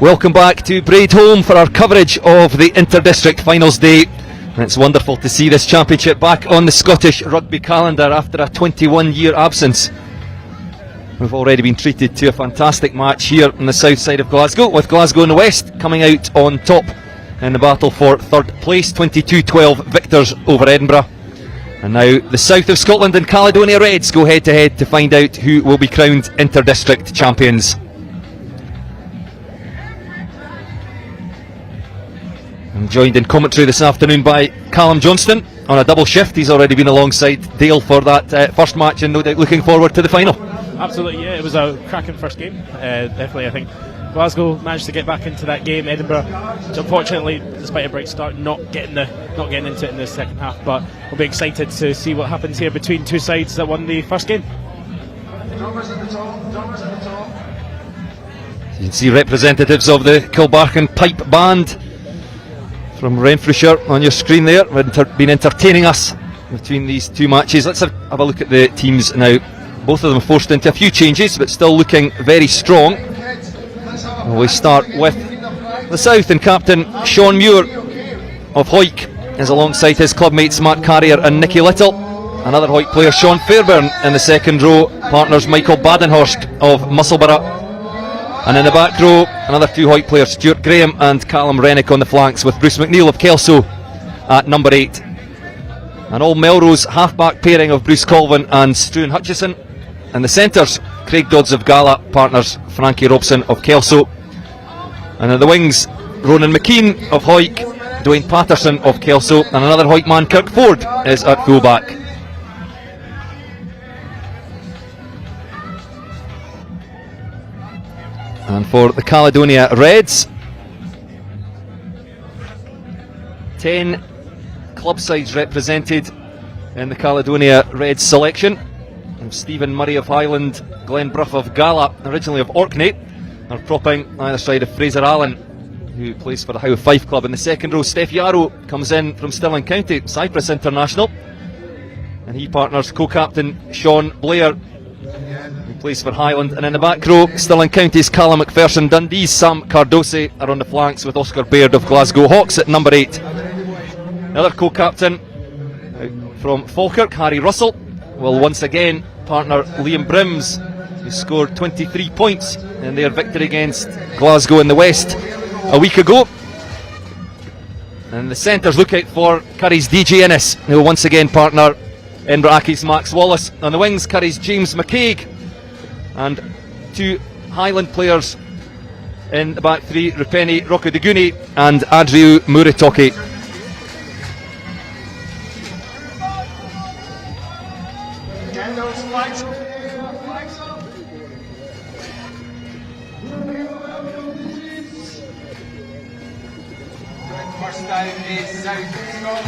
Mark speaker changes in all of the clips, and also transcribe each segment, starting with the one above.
Speaker 1: Welcome back to Braidholme for our coverage of the Inter-District Finals Day. And it's wonderful to see this championship back on the Scottish rugby calendar after a 21-year absence. We've already been treated to a fantastic match here on the south side of Glasgow, with Glasgow in the west coming out on top in the battle for third place, 22-12 victors over Edinburgh. And now the south of Scotland and Caledonia Reds go head to head to find out who will be crowned Inter-District champions. I'm joined in commentary this afternoon by Calum Johnston on a double shift. He's already been alongside Dale for that first match, and no doubt looking forward to the final.
Speaker 2: Absolutely, yeah, it was a cracking first game. Definitely, I think Glasgow managed to get back into that game. Edinburgh, unfortunately, despite a bright start, not getting into it in the second half. But we'll be excited to see what happens here between two sides that won the first game.
Speaker 1: You can see representatives of the Kilbarchan Pipe Band from Renfrewshire on your screen there. Been entertaining us between these two matches. Let's have a look at the teams now. Both of them forced into a few changes, but still looking very strong. We start with the south, and captain Sean Muir of Hawick is alongside his clubmates Matt Carrier and Nicky Little. Another Hawick player, Sean Fairbairn, in the second row, partners Michael Badenhorst of Musselburgh. And in the back row, another two Hawick players, Stuart Graham and Callum Rennick on the flanks, with Bruce McNeil of Kelso at number 8. An all Melrose half-back pairing of Bruce Colvin and Struan Hutchison. And the centres, Craig Dodds of Gala, partners Frankie Robson of Kelso. And in the wings, Ronan McKean of Hawick, Dwayne Patterson of Kelso, and another Hawick man, Kirk Ford, is at full-back. And for the Caledonia Reds, 10 club sides represented in the Caledonia Reds selection. And Stephen Murray of Highland, Glenn Bruff of Gala, originally of Orkney, are propping either side of Fraser Allen, who plays for the Howe Fife Club. In the second row, Steph Yarrow comes in from Stirling County, Cyprus International, and he partners co-captain Sean Blair, who plays for Highland. And in the back row, Stirling County's Callum McPherson, Dundee's Sam Cardosi are on the flanks, with Oscar Baird of Glasgow Hawks at number 8. Another co-captain from Falkirk, Harry Russell, will once again partner Liam Brims, who scored 23 points in their victory against Glasgow in the West a week ago. And the centres, look out for Curry's DJ Innes, who will once again partner Edinburgh Accies Max Wallace. On the wings, Curry's James McCaig, and two Highland players in the back three, Rupeni Rokoduguni and Adriu Muritoki.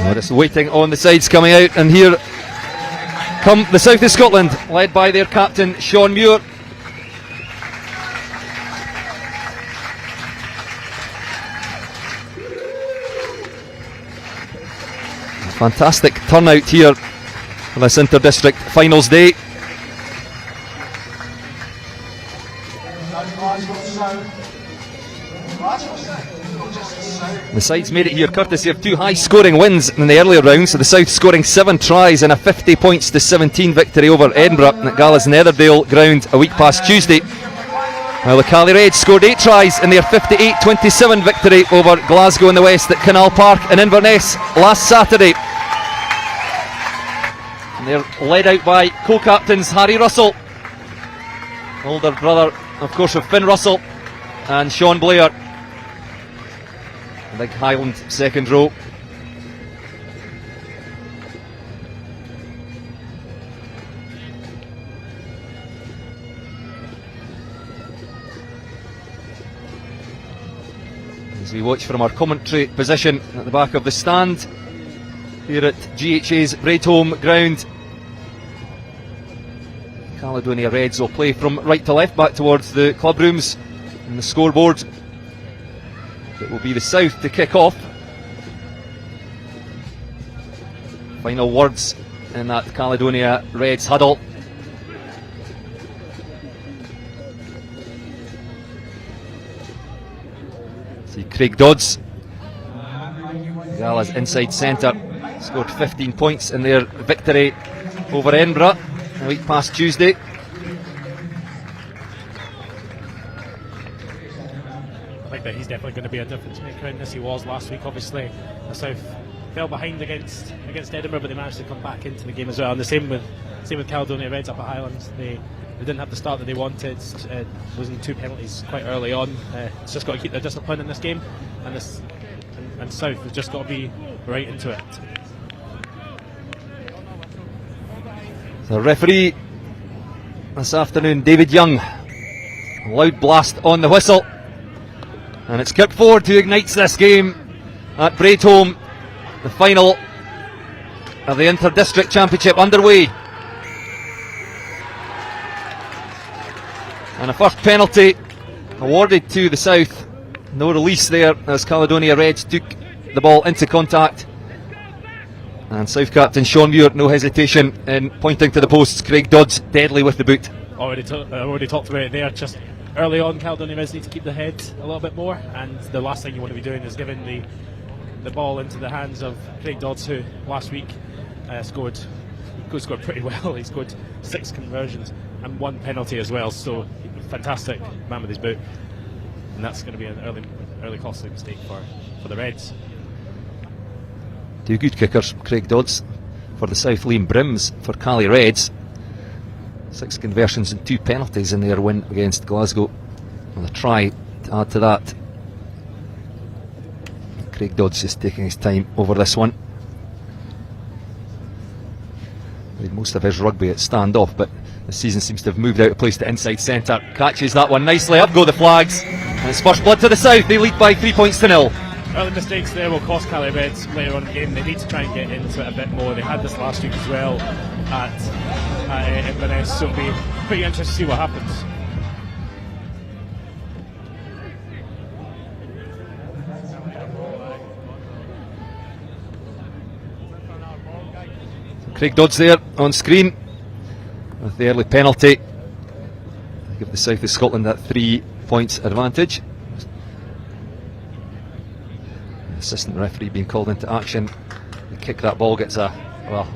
Speaker 1: We're just waiting on the sides coming out, and here come the south of Scotland, led by their captain Sean Muir. Fantastic turnout here for this Inter-District Finals Day. The sides made it here courtesy of two high-scoring wins in the earlier rounds, so the South scoring 7 tries in a 50 points to 17 victory over Edinburgh at Gala's Netherdale ground a week past Tuesday. While the Cali Reds scored 8 tries in their 58-27 victory over Glasgow in the West at Canal Park in Inverness last Saturday. And they're led out by co-captains Harry Russell, older brother of course of Finn Russell, and Sean Blair. Big Highland second row. As we watch from our commentary position at the back of the stand here at GHA's Braidholme ground, Caledonia Reds will play from right to left back towards the club rooms and the scoreboard. It will be the south to kick off. Final words in that Caledonia Reds huddle. Craig Dodds. Gala's inside centre scored 15 points in their victory over Edinburgh a week past Tuesday.
Speaker 2: I think that he's definitely going to be a difference maker in this. He was last week, obviously. The South fell behind against Edinburgh, but they managed to come back into the game as well. And the same with Caledonia Reds up at Highlands. They didn't have the start that they wanted, losing 2 penalties quite early on. It's just got to keep their discipline in this game, and South have just got to be right into it.
Speaker 1: The referee this afternoon, David Young. A loud blast on the whistle, and it's Kirk Ford who ignites this game at Braidholme. The final of the Inter-District Championship underway. And a first penalty awarded to the South. No release there as Caledonia Reds took the ball into contact. And South captain Sean Muir, no hesitation in pointing to the posts. Craig Dodds deadly with the boot.
Speaker 2: Already talked about it there. Just early on, Caledonia Reds need to keep the head a little bit more, and the last thing you want to be doing is giving the ball into the hands of Craig Dodds, who last week scored pretty well. He scored 6 conversions and 1 penalty as well, so fantastic man with his boot, and that's going to be an early costly mistake for the Reds.
Speaker 1: 2 good kickers, Craig Dodds for the South, Liam Brims for Cali Reds. 6 conversions and 2 penalties in their win against Glasgow, and a try to add to that. Craig Dodds just taking his time over this one. Played most of his rugby at stand-off, but this season seems to have moved out of place to inside centre. Catches that one nicely, up go the flags, and it's first blood to the South. They lead by 3 points to 0.
Speaker 2: Early mistakes there will cost Cali Reds later on in the game. They need to try and get into it a bit more. They had this last week as well at Inverness, so it'll be pretty interesting to see what happens.
Speaker 1: Craig Dodds there on screen with the early penalty to give the South of Scotland that 3 points advantage. The assistant referee being called into action. The kick that ball gets I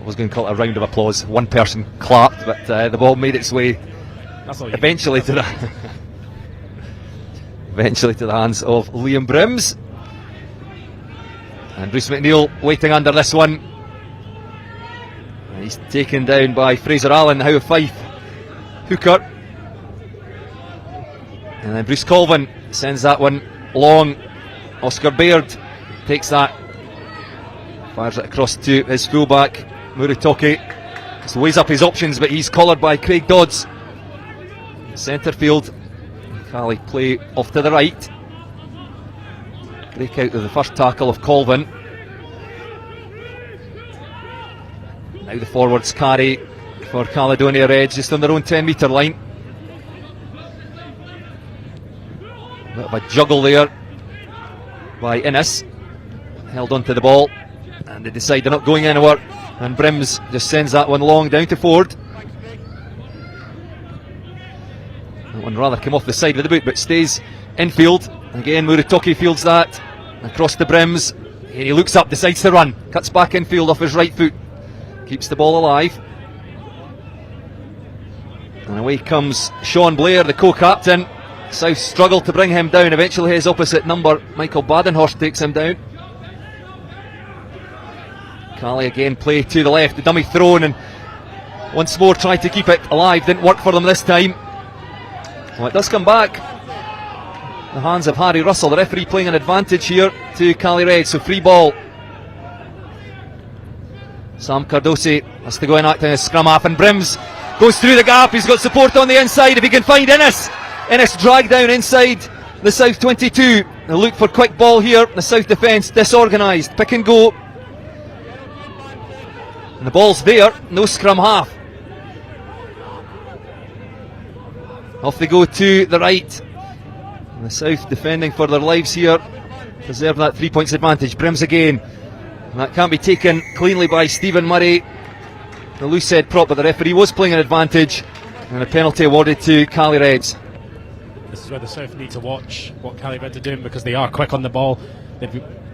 Speaker 1: was going to call it a round of applause. One person clapped, but the ball made its way eventually to the hands of Liam Brims. And Bruce McNeil waiting under this one. He's taken down by Fraser Allen, the Howe of Fife hooker. And then Bruce Colvin sends that one long. Oscar Baird takes that, fires it across to his fullback, Muritoki. Just weighs up his options, but he's collared by Craig Dodds. Centre field. Cali play off to the right. Break out of the first tackle of Colvin. Now the forwards carry for Caledonia Reds just on their own 10-metre line. A bit of a juggle there by Innes. Held onto the ball, and they decide they're not going anywhere, and Brims just sends that one long down to Ford. That one rather came off the side of the boot, but stays infield. Again, Muritoki fields that across to Brims, and he looks up, decides to run, cuts back infield off his right foot. Keeps the ball alive. And away comes Sean Blair, the co-captain. South struggle to bring him down. Eventually his opposite number, Michael Badenhorst, takes him down. Cali again play to the left, the dummy thrown, and once more tried to keep it alive. Didn't work for them this time. Well, it does come back. The hands of Harry Russell, the referee playing an advantage here to Cali Red, so free ball. Sam Cardosi has to go in acting as scrum half, and Brims goes through the gap. He's got support on the inside if he can find Innes. Innes dragged down inside the South 22. They look for quick ball here. The South defence disorganised. Pick and go. And the ball's there. No scrum half. Off they go to the right. And the South defending for their lives here. Preserve that 3 points advantage. Brims again. And that can't be taken cleanly by Stephen Murray. The loose head prop, but the referee was playing an advantage, and a penalty awarded to Cali Reds.
Speaker 2: This is where the South need to watch what Cali Red are doing, because they are quick on the ball.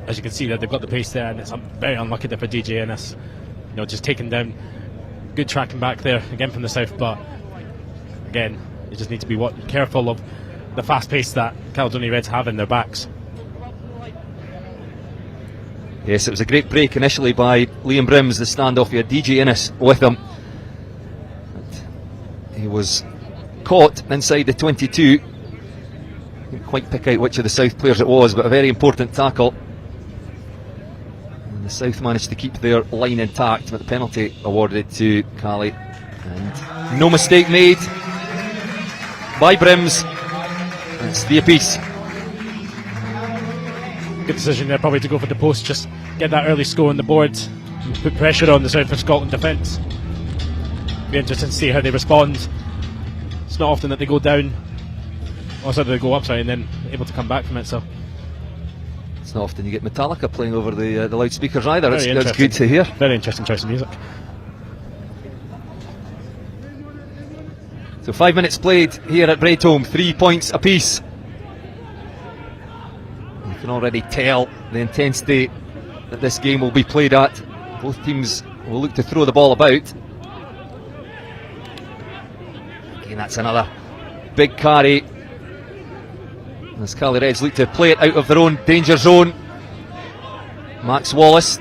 Speaker 2: As you can see, they've got the pace there, and it's very unlucky there for DJ Ennis. Just taking down, good tracking back there again from the South, but again, you just need to be careful of the fast pace that Caledonia Reds have in their backs.
Speaker 1: Yes, it was a great break initially by Liam Brims, the standoff. He had DJ Ennis with him. He was caught inside the 22. Didn't quite pick out which of the South players it was, but a very important tackle. And the South managed to keep their line intact, but the penalty awarded to Cali. And no mistake made by Brims. It's the apiece.
Speaker 2: Good decision there, probably, to go for the post, just get that early score on the board and put pressure on the South of Scotland defence. Be interesting to see how they respond. It's not often that they go down, or so they go up, and then able to come back from it. So
Speaker 1: it's not often you get Metallica playing over the loudspeakers either. That's good to hear.
Speaker 2: Very interesting choice of music.
Speaker 1: So 5 minutes played here at Braidholme, 3 points apiece. You can already tell the intensity that this game will be played at. Both teams will look to throw the ball about. Again, that's another big carry as Cali Reds look to play it out of their own danger zone. Max Wallace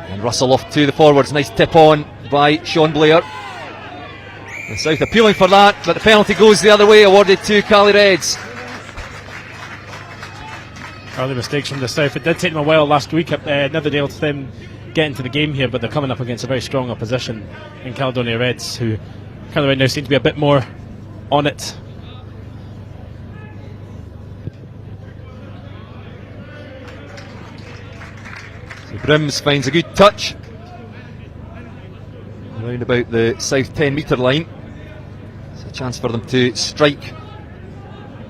Speaker 1: and Russell off to the forwards. Nice tip on by Sean Blair. The South appealing for that, but the penalty goes the other way, awarded to Cali Reds.
Speaker 2: Early mistakes from the South. It did take them a while last week at Nidderdale to them get into the game here, but they're coming up against a very strong opposition in Caledonia Reds, who kind of right now seem to be a bit more on it.
Speaker 1: So Brims finds a good touch round about the South 10 metre line. It's a chance for them to strike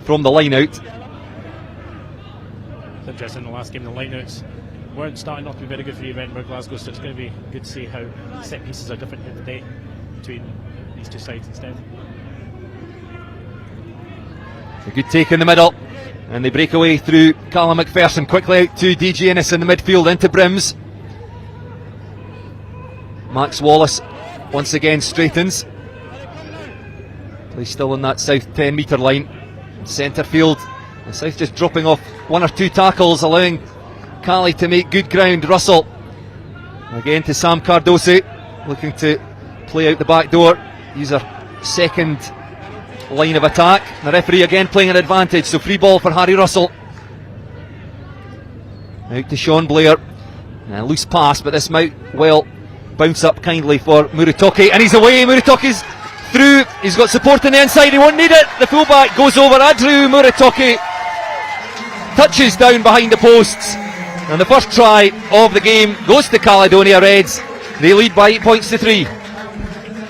Speaker 1: from the line out.
Speaker 2: It's interesting, in the last game the lineouts weren't starting off to be very good for Edinburgh Glasgow, so it's going to be good to see how set pieces are different here today between these two sides instead.
Speaker 1: A good take in the middle, and they break away through Calum McPherson. Quickly out to DJ Ennis in the midfield, into Brims. Max Wallace once again straightens. He's still on that South 10 metre line. Centre field, the South just dropping off one or two tackles, allowing Cali to make good ground. Russell again to Sam Cardosi, looking to play out the back door, use a second line of attack. The referee again playing an advantage, so free ball for Harry Russell. Out to Sean Blair, and a loose pass, but this might well bounce up kindly for Muratoki, and he's away. Muratoki's through, he's got support on the inside, he won't need it. The fullback goes over. Adriu Muratoki touches down behind the posts, and the first try of the game goes to Caledonia Reds. They lead by 8 points to 3.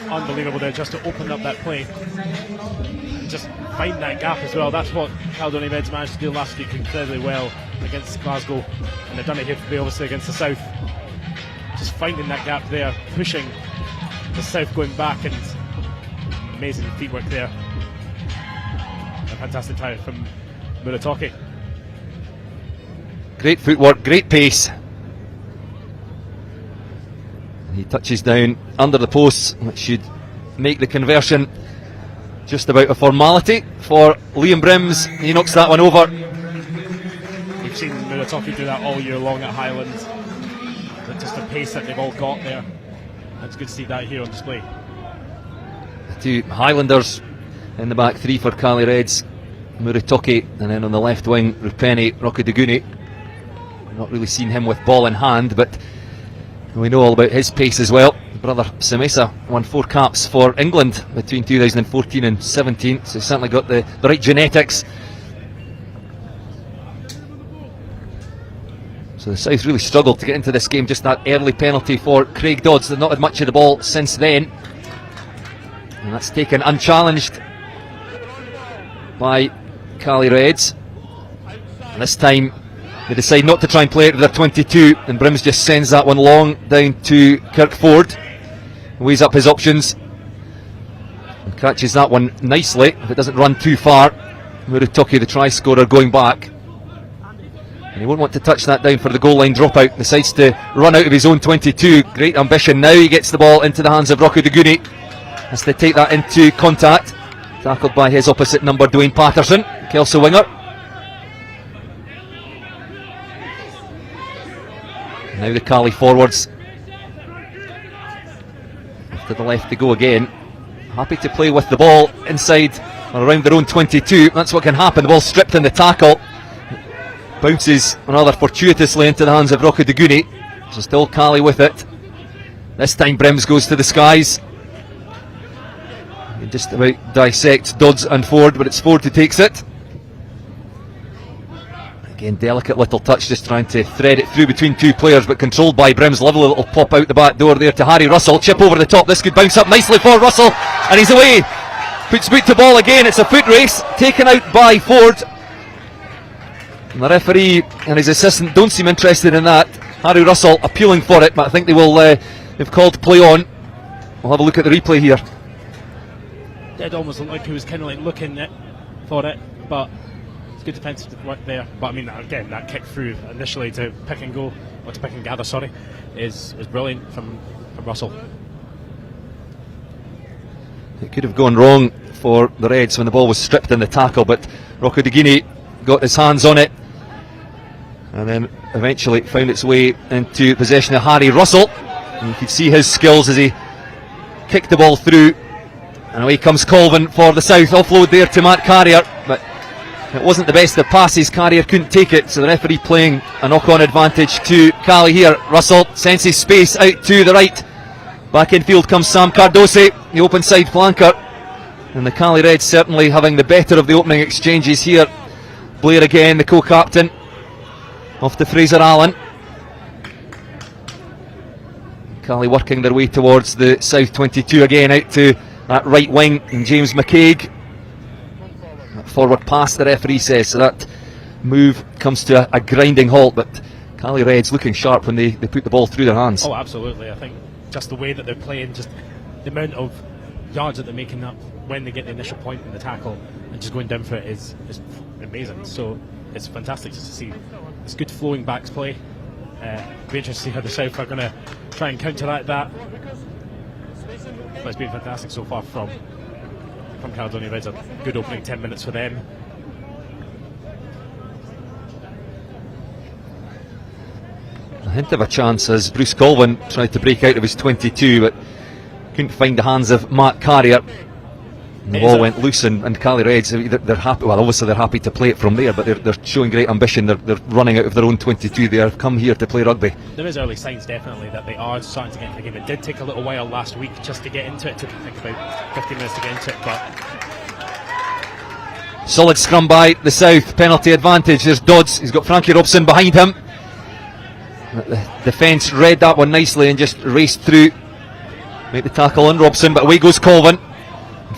Speaker 2: Unbelievable there, just to open up that play and just find that gap as well. That's what Caledonia Reds managed to do last week incredibly well against Glasgow, and they've done it here today obviously against the South. Just finding that gap there, pushing the South going back, and amazing feetwork there. A fantastic try from Muratoki.
Speaker 1: Great footwork, great pace. He touches down under the posts, which should make the conversion just about a formality for Liam Brims. He knocks that one over.
Speaker 2: You've seen Muratoki do that all year long at Highland. But just the pace that they've all got there. It's good to see that here on display.
Speaker 1: The two Highlanders in the back three for Cali Reds, Muratoki, and then on the left wing, Rupeni Rokoduguni. Not really seen him with ball in hand, but we know all about his pace as well. Brother Semesa won 4 caps for England between 2014 and 17, so he's certainly got the right genetics. So the South really struggled to get into this game. Just that early penalty for Craig Dodds. They've not had much of the ball since then, and that's taken unchallenged by Cali Reds. And this time they decide not to try and play it with their 22, and Brims just sends that one long down to Kirk Ford. Weighs up his options. catches that one nicely, if it doesn't run too far. Muratoki, the try scorer, going back. And he won't want to touch that down for the goal line dropout. Decides to run out of his own 22. Great ambition. Now he gets the ball into the hands of Rocco De Guni. Has to take that into contact. Tackled by his opposite number, Dwayne Patterson, Kelso winger. Now the Cali forwards. To the left they go again. Happy to play with the ball inside or around their own 22. That's what can happen. The ball stripped in the tackle. Bounces rather fortuitously into the hands of Rocco De Guni. So still Cali with it. This time Brims goes to the skies. He just about dissects Dodds and Ford, but it's Ford who takes it. Again, delicate little touch, just trying to thread it through between two players, but controlled by Brims. Lovely little pop out the back door there to Harry Russell. Chip over the top. This could bounce up nicely for Russell, and he's away. Puts boot to ball again. It's a foot race taken out by Ford. And the referee and his assistant don't seem interested in that. Harry Russell appealing for it, but I think they will have called play on. We'll have a look at the replay here.
Speaker 2: It almost looked like he was kind of like looking for it, but it's good defensive work there. But I mean, again, that kick through initially to pick and go, or to pick and gather, sorry, is brilliant from Russell.
Speaker 1: It could have gone wrong for the Reds when the ball was stripped in the tackle, but Rocco De Guni got his hands on it and then eventually found its way into possession of Harry Russell. And you could see his skills as he kicked the ball through, and away comes Colvin for the South. Offload there to Matt Carrier, but it wasn't the best of passes. Carrier couldn't take it, so the referee playing a knock-on advantage to Cali here. Russell senses space out to the right. Back in field comes Sam Cardosi, the open side flanker, and the Cali Reds certainly having the better of the opening exchanges here. Blair again, the co-captain, off to Fraser Allen. Cali working their way towards the South 22 again, out to that right wing, and James McCaig. That forward pass, the referee says, so that move comes to a grinding halt, but Cali Reds looking sharp when they put the ball through their hands.
Speaker 2: Oh, absolutely. I think just the way that they're playing, just the amount of yards that they're making up when they get the initial point in the tackle and just going down for it is amazing. So it's fantastic just to see this good flowing backs play. Be interested to see how the South are going to try and counteract that. But it's been fantastic so far from Caledonia Reds. A good opening 10 minutes for them.
Speaker 1: A hint of a chance as Bruce Colvin tried to break out of his 22, but couldn't find the hands of Matt Carrier. And the ball went loose, and Cali Reds, they're happy. Well, obviously they're happy to play it from there, but they're showing great ambition. They're running out of their own 22. They have come here to play rugby.
Speaker 2: There is early signs definitely that they are starting to get into the game. It did take a little while last week just to get into it. It took, I think, about 15 minutes to get into it, but
Speaker 1: solid scrum by the South. Penalty advantage. There's Dodds. He's got Frankie Robson behind him. The defence read that one nicely and just raced through, make the tackle on Robson, but away goes Colvin.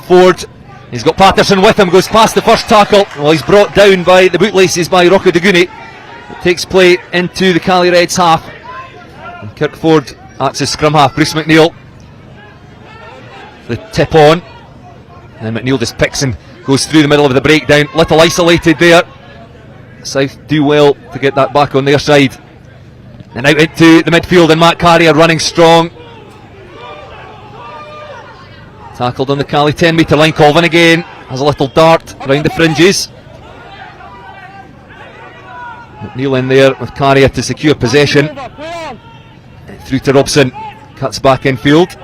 Speaker 1: Ford, he's got Patterson with him, goes past the first tackle. Well, he's brought down by the bootlaces by Rocco De Guni. It takes play into the Cali Reds half, and Kirk Ford acts as scrum half. Bruce McNeil, the tip on, and McNeil just picks and goes through the middle of the breakdown. Little isolated there. South do well to get that back on their side. And out into the midfield, and Matt Carrier running strong. Tackled on the Cali 10 metre line. Colvin again has a little dart round the fringes. McNeil in there with Carrier to secure possession. Through to Robson, cuts back in field.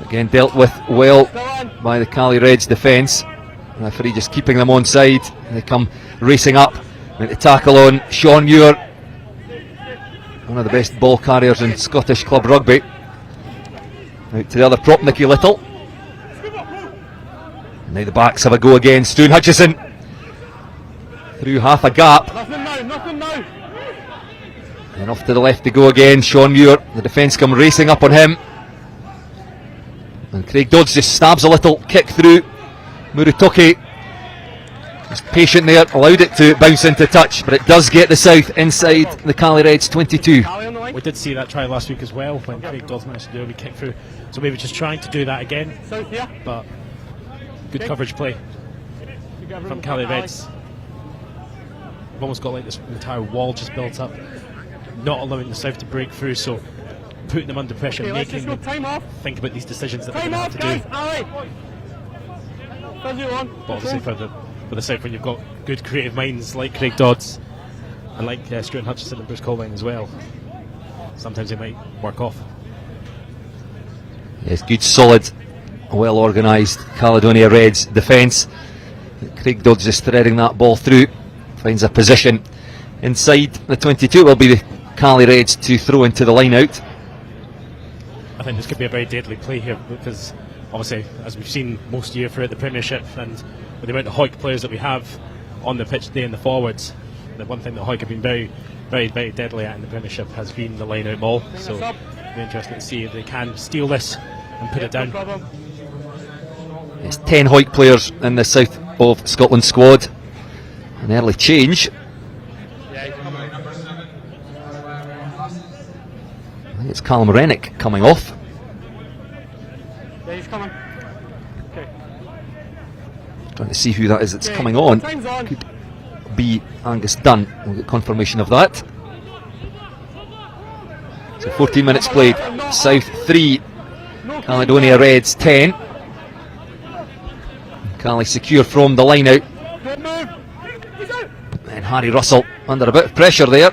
Speaker 1: Again dealt with well by the Cali Reds defence. Referee just keeping them on side. They come racing up. Make the tackle on Sean Muir, one of the best ball carriers in Scottish club rugby. Out to the other prop, Nicky Little. And now the backs have a go again. Stuart Hutchison through half a gap. And off to the left they go again. Sean Muir, the defence come racing up on him. And Craig Dodds just stabs a little kick through. Muratoki Was patient there, allowed it to bounce into touch, but it does get the South inside the Cali Reds 22.
Speaker 2: We did see that try last week as well when Craig Dodds managed to do a wee kick through, so maybe just trying to do that again, but good coverage play from Cali Reds. We've almost got like this entire wall just built up, not allowing the South to break through, so putting them under pressure, making them think about these decisions that they're going to have to do. But obviously for the South, when you've got good creative minds like Craig Dodds and like Stuart Hutchinson and Bruce Colvine as well, sometimes they might work off.
Speaker 1: Yes, good, solid, well organised Caledonia Reds defence. Craig Dodds is threading that ball through, finds a position inside the 22. It will be the Cali Reds to throw into the line out.
Speaker 2: I think this could be a very deadly play here, because obviously, as we've seen most year throughout the Premiership, and with the amount of Hawick players that we have on the pitch today in the forwards, the one thing that Hawick have been very, very, very deadly at in the Premiership has been the line out maul. So it'll be interesting to see if they can steal this and put it down.
Speaker 1: It's 10 Hawick players in the South of Scotland squad. An early change. I think it's Calum Rennick coming off.
Speaker 3: Yeah, he's coming. Okay.
Speaker 1: Trying to see who that is that's coming on. Could be Angus Dunn. We'll get confirmation of that. So 14 minutes played. South 3, Caledonia Reds 10. Cali secure from the line out. And Harry Russell under a bit of pressure there.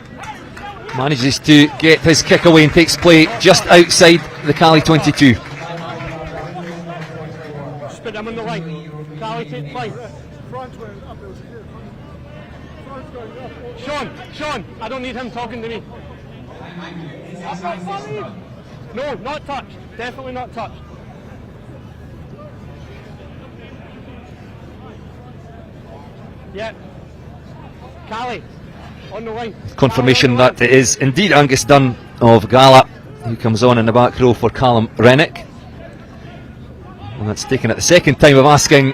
Speaker 1: Manages to get his kick away and takes play just outside the Cali 22.
Speaker 3: Spit him on the line. Cali take play. Sean, I don't need him talking to me. No, not touched. Definitely not touched. Yeah. Cali, on the line.
Speaker 1: Confirmation that it is indeed Angus Dunn of Gala who comes on in the back row for Calum Rennick. And that's taken at the second time of asking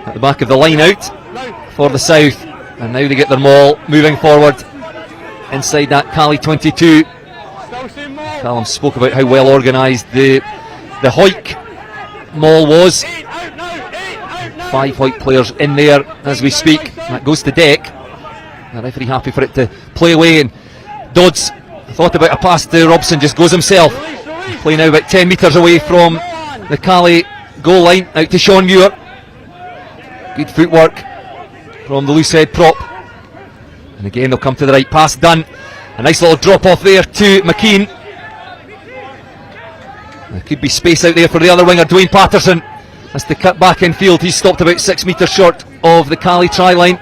Speaker 1: at the back of the line out for the South. And now they get their maul moving forward inside that Cali 22. Calum spoke about how well organised the Hawick maul was. 5 Hawick players in there as we speak. That goes to deck. The referee happy for it to play away, and Dodds thought about a pass to Robson, just goes himself. Play now about 10 metres away from the Cali goal line, out to Sean Muir. Good footwork from the loose head prop. And again they'll come to the right, pass done. A nice little drop off there to McKean. There could be space out there for the other winger, Dwayne Patterson. Has to cut back in field. He's stopped about 6 metres short of the Cali try line.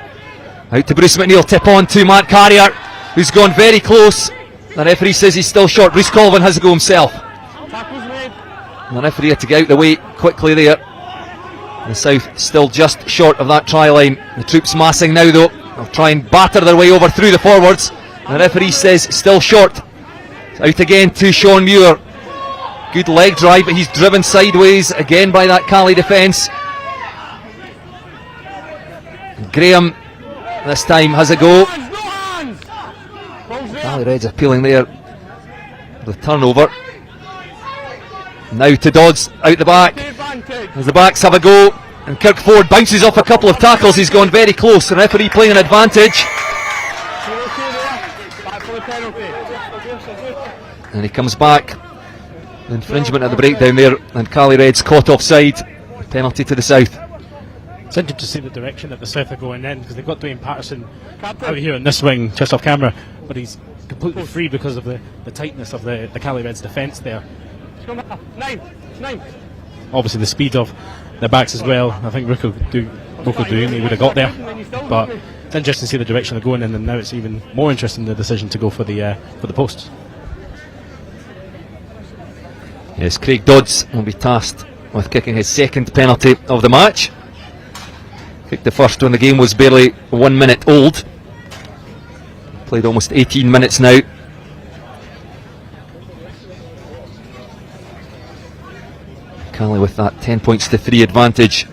Speaker 1: Out to Bruce McNeil, tip on to Matt Carrier, who's gone very close. The referee says he's still short. Bruce Colvin has to go himself. And the referee had to get out the way quickly there. The South still just short of that try line. The troops massing now though. They'll try and batter their way over through the forwards. The referee says still short. Out again to Sean Muir. Good leg drive, but he's driven sideways again by that Cali defence. Graham this time has a go. Cali Reds appealing there. The turnover. Now to Dodds out the back. As the backs have a go. And Kirk Ford bounces off a couple of tackles. He's gone very close. The referee playing an advantage. And he comes back. Infringement at the breakdown there, and Cali Reds caught offside. Penalty to the South.
Speaker 2: It's interesting to see the direction that the South are going in, because they've got Dwayne Patterson out here in this wing just off camera, but he's completely free because of the tightness of the Cali Reds defence there. Obviously the speed of their backs as well. I think Roko Duumi would have got there, but it's interesting to see the direction they're going in, and now it's even more interesting the decision to go for the post.
Speaker 1: Yes, Craig Dodds will be tasked with kicking his second penalty of the match. Kicked the first when the game was barely 1 minute old. Played almost 18 minutes now. Cali with that 10 points to 3 advantage.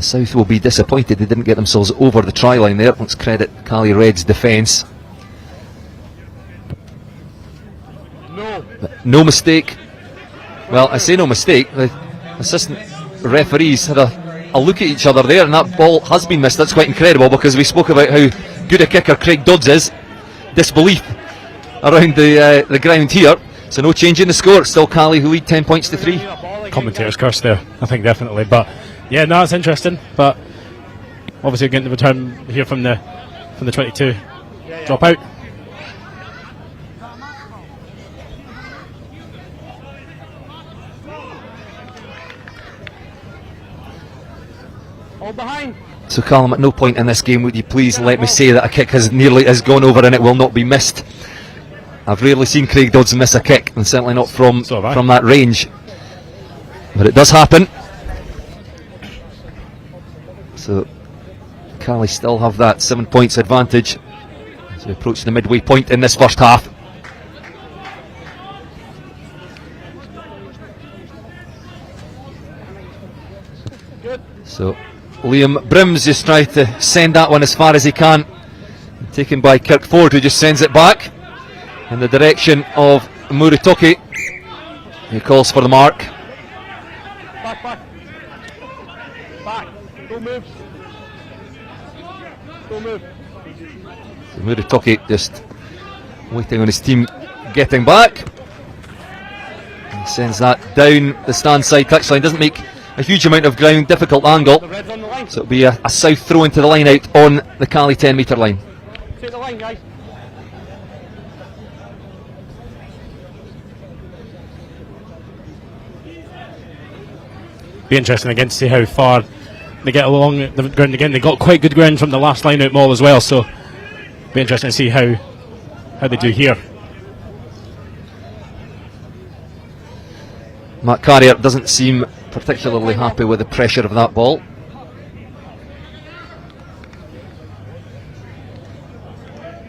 Speaker 1: South will be disappointed they didn't get themselves over the try line there. Let's credit Cali Red's defence. No mistake. Well, I say no mistake. The assistant referees had a look at each other there, and that ball has been missed. That's quite incredible, because we spoke about how good a kicker Craig Dodds is. Disbelief around the ground here. So no change in the score. Still Cali who lead 10 points to 3.
Speaker 2: Commentator's curse there, I think, definitely. But yeah, no, it's interesting. But obviously getting the return here from the 22. Drop out.
Speaker 3: All behind.
Speaker 1: So Calum, at no point in this game would you please let me say that a kick has gone over and it will not be missed. I've rarely seen Craig Dodds miss a kick, and certainly not from that range. But it does happen. So Cali still have that 7 points advantage as we approach the midway point in this first half. So Liam Brims just tries to send that one as far as he can. Taken by Kirk Ford, who just sends it back in the direction of Muritoki, who calls for the mark.
Speaker 3: Back. Don't move.
Speaker 1: So Muritoki just waiting on his team getting back. He sends that down the stand side touchline. Doesn't make a huge amount of ground, difficult angle. So it'll be a south throw into the line out on the Cali 10 metre line.
Speaker 3: Take the line, guys.
Speaker 2: Be interesting again to see how far they get along the ground again. They got quite good ground from the last line out maul as well, so be interesting to see how they do here.
Speaker 1: Matt Carrier doesn't seem particularly happy with the pressure of that ball.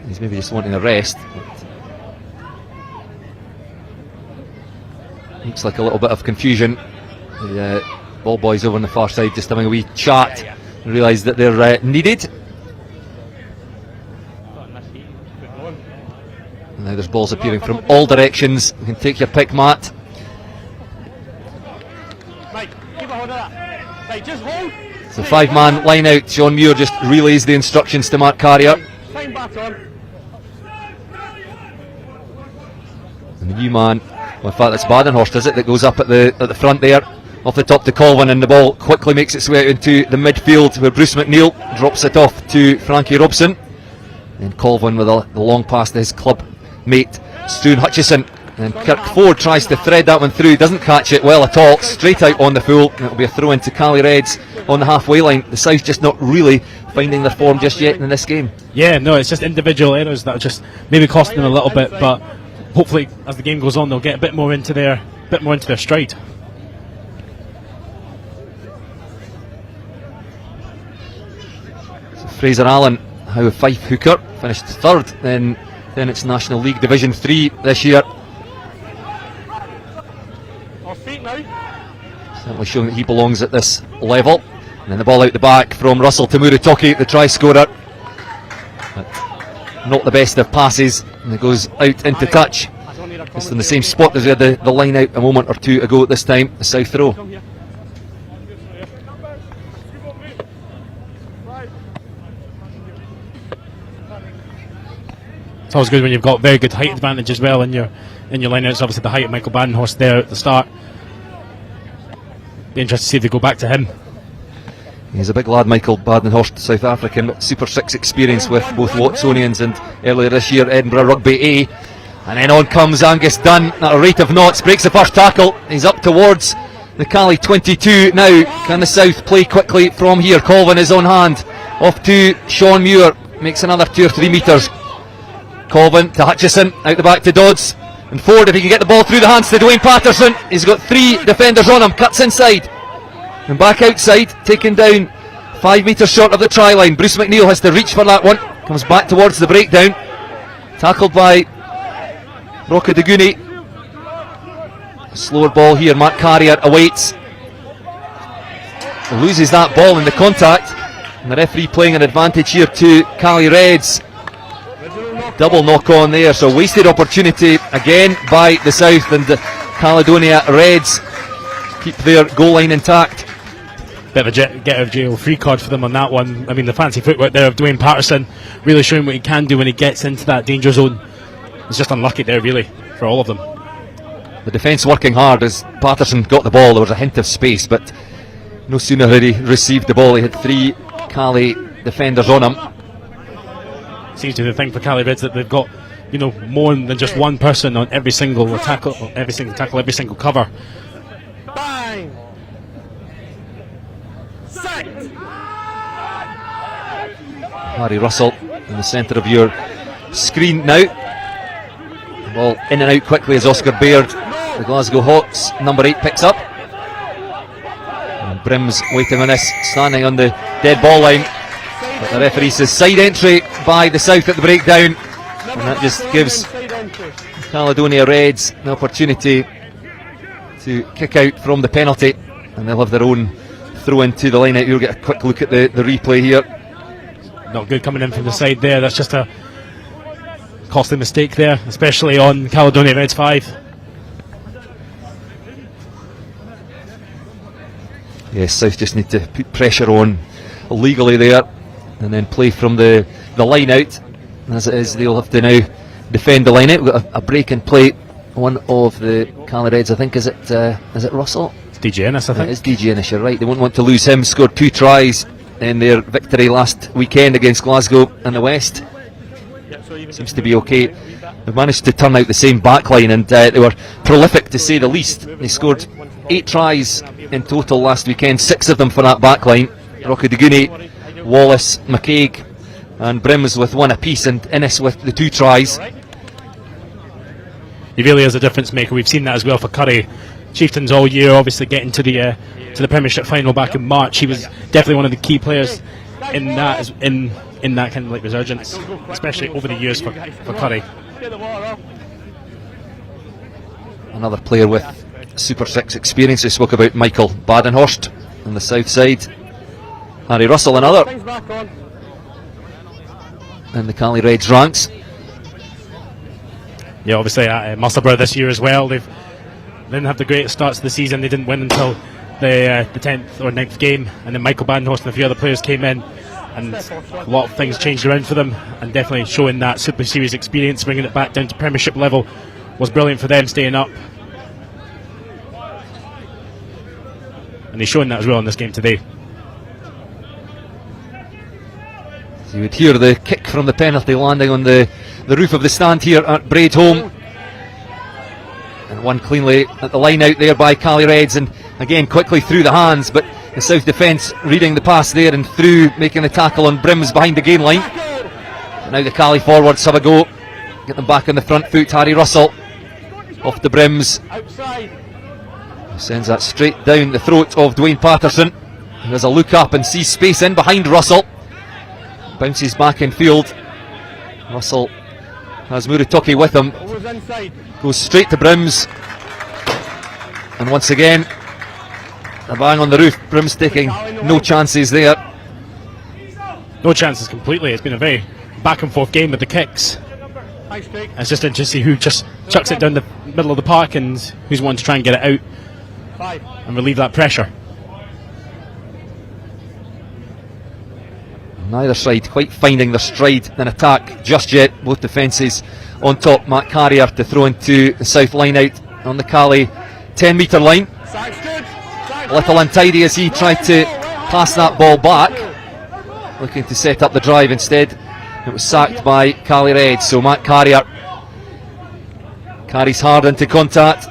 Speaker 1: He's maybe just wanting a rest. Looks like a little bit of confusion. The ball boys over on the far side just having a wee chat and realise that they're needed. And now there's balls appearing from all directions. You can take your pick, Matt. So 5-man line out. Sean Muir just relays the instructions to Matt Carrier. And the new man, well, in fact it's Badenhorst, is it, that goes up at the front there, off the top to Colvin, and the ball quickly makes its way out into the midfield where Bruce McNeil drops it off to Frankie Robson. And Colvin with the long pass to his club mate Stuart Hutchison. And Kirk Ford tries to thread that one through, doesn't catch it well at all, straight out on the full, and it'll be a throw into Cali Reds on the halfway line. The South just not really finding their form just yet in this game.
Speaker 2: Yeah, no, it's just individual errors that are just maybe costing them a little bit, but hopefully as the game goes on they'll get a bit more into their stride.
Speaker 1: So Fraser Allen, Howe Fife hooker, finished third in its National League Division 3 this year. Certainly showing that he belongs at this level. And then the ball out the back from Russell to Muritoki, the try scorer. But not the best of passes, and it goes out into touch. Just in the same spot as we had the line out a moment or two ago at this time, the south throw.
Speaker 2: It's always good when you've got very good height advantage as well in your line outs. Obviously the height of Michael Badenhorst there at the start. Be interested to see if they go back to him.
Speaker 1: He's a big lad, Michael Badenhorst, South African, Super 6 experience with both Watsonians and earlier this year Edinburgh Rugby A. And then on comes Angus Dunn at a rate of knots, breaks the first tackle. He's up towards the Cali 22 now. Can the South play quickly from here? Colvin is on hand, off to Sean Muir, makes another 2 or 3 metres. Colvin to Hutchison, out the back to Dodds, and Ford, if he can get the ball through the hands to Dwayne Patterson. He's got 3 defenders on him, cuts inside and back outside, taken down 5 metres short of the try line. Bruce McNeil has to reach for that one, comes back towards the breakdown, tackled by Roca Deguni. A slower ball here, Matt Carrier awaits. loses that ball in the contact, and the referee playing an advantage here to Cali Reds. Double knock on there, so wasted opportunity again by the South, and the Caledonia Reds keep their goal line intact.
Speaker 2: Bit of a get out of jail free card for them on that one. I mean, the fancy footwork there of Dwayne Patterson, really showing what he can do when he gets into that danger zone. It's just unlucky there, really, for all of them.
Speaker 1: The defence working hard as Patterson got the ball. There was a hint of space, but no sooner had he received the ball, he had 3 Cali defenders on him.
Speaker 2: Seems to be the thing for Cali Reds that they've got, you know, more than just one person on every single tackle, every single cover.
Speaker 3: Bang! Set!
Speaker 1: Harry Russell in the centre of your screen now. The ball in and out quickly as Oscar Baird, the Glasgow Hawks number 8, picks up. And Brims waiting on this, standing on the dead ball line. But the referee says side entry by the South at the breakdown, and that just gives Caledonia Reds the opportunity to kick out from the penalty, and they'll have their own throw into the line out. You'll get a quick look at the replay here.
Speaker 2: Not good coming in from the side there. That's just a costly mistake there, especially on Caledonia Reds 5.
Speaker 1: Yes, South just need to put pressure on legally there, and then play from the line out. As it is, they'll have to now defend the line out. We've got a break in play. One of the Cali Reds, I think, is it Russell?
Speaker 2: It's DJ Ennis, I think.
Speaker 1: It is DJ Ennis, you're right. They won't want to lose him. Scored 2 tries in their victory last weekend against Glasgow in the West. Seems to be okay. They've managed to turn out the same backline, and they were prolific to say the least. They scored 8 tries in total last weekend, 6 of them for that backline. Rocky Duguni, Wallace, McCaig and Brims with 1 apiece, and Innes with the 2 tries.
Speaker 2: He really is a difference maker. We've seen that as well for Curry. Chieftains all year, obviously getting to the Premiership final back in March. He was definitely one of the key players in that in that kind of like resurgence, especially over the years for Curry.
Speaker 1: Another player with Super 6 experience. We spoke about Michael Badenhorst on the south side. Harry Russell, another in the Cali Reds ranks.
Speaker 2: Yeah, obviously at Musselburgh this year as well. They didn't have the greatest starts of the season. They didn't win until the 10th or 9th game, and then Michael Badenhorst and a few other players came in, and a lot of things changed around for them, and definitely showing that Super Series experience, bringing it back down to Premiership level, was brilliant for them staying up. And he's showing that as well in this game today.
Speaker 1: So you would hear the kick from the penalty landing on the roof of the stand here at Braidholme. And one cleanly at the line out there by Cali Reds, and again quickly through the hands, but the South defence reading the pass there and through, making the tackle on Brims behind the gain line. But now the Cali forwards have a go, get them back on the front foot. Harry Russell off the Brims, sends that straight down the throat of Dwayne Patterson, who has a look up and sees space in behind Russell. Bounces back in field. Russell has Muratoki with him, goes straight to Brims, and once again a bang on the roof. Brims taking no chances there.
Speaker 2: No chances completely. It's been a very back and forth game with the kicks. It's just interesting who just chucks it down the middle of the park and who's wanting to try and get it out and relieve that pressure.
Speaker 1: Neither side quite finding their stride in attack just yet. Both defences on top. Matt Carrier to throw into the south line out on the Cali 10 metre line. A little untidy as he tried to pass that ball back, looking to set up the drive. Instead it was sacked by Cali Red. So Matt Carrier carries hard into contact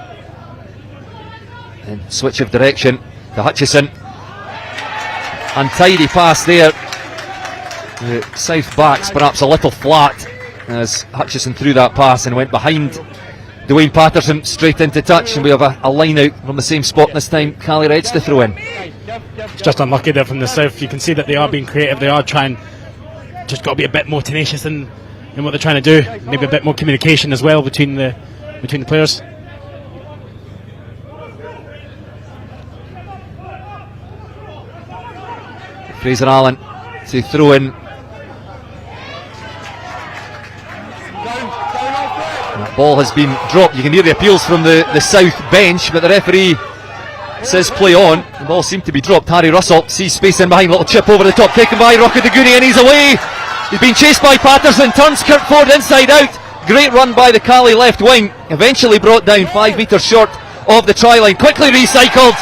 Speaker 1: and switch of direction to Hutchison. Untidy pass there. The south backs perhaps a little flat as Hutchison threw that pass and went behind Dwayne Patterson straight into touch, and we have a line out from the same spot this time. Cali Reds to throw in.
Speaker 2: It's just unlucky there from the south. You can see that they are being creative. They are trying, just got to be a bit more tenacious in what they're trying to do. Maybe a bit more communication as well between the players.
Speaker 1: Fraser Allen to throw in. That ball has been dropped. You can hear the appeals from the south bench, but the referee says play on. The ball seemed to be dropped. Harry Russell sees space in behind, little chip over the top, taken by Rockadeguni, and he's away. He's been chased by Patterson, turns Kirkford inside out. Great run by the Cali left wing, eventually brought down 5 metres short of the try line, quickly recycled,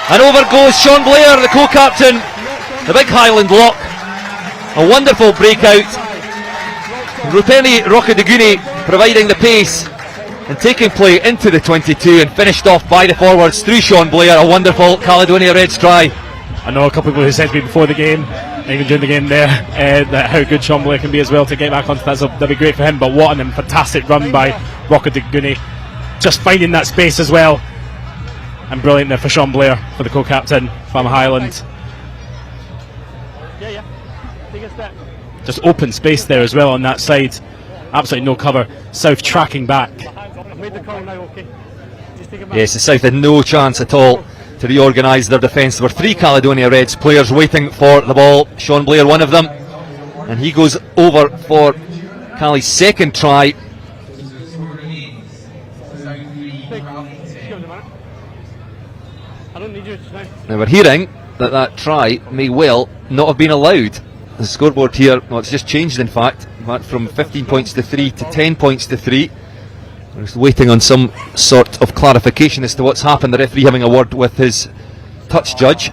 Speaker 1: and over goes Sean Blair, the co-captain, the big Highland lock. A wonderful breakout. Rupeni Rockadeguni providing the pace and taking play into the 22, and finished off by the forwards through Sean Blair. A wonderful Caledonia Reds try.
Speaker 2: I know a couple of people who said to me before the game, even during the game there, that how good Sean Blair can be as well to get back onto that, so that'd be great for him. But what a fantastic run by Rockadeguni, just finding that space as well, and brilliant there for Sean Blair, for the co-captain from Highland.
Speaker 3: Yeah. Take a step.
Speaker 2: Just open space there as well on that side, absolutely no cover. South tracking back.
Speaker 3: I've made the call now, okay? Just take it back.
Speaker 1: Yes, the South had no chance at all to reorganise their defence. There were 3 Caledonia Reds players waiting for the ball. Sean Blair, one of them, and he goes over for Cali's second try.
Speaker 3: I don't need you now.
Speaker 1: Now we're hearing that try may well not have been allowed. The scoreboard here, well, it's just changed in fact. Went from 15 points to 3 to 10 points to 3. We're just waiting on some sort of clarification as to what's happened. The referee having a word with his touch judge.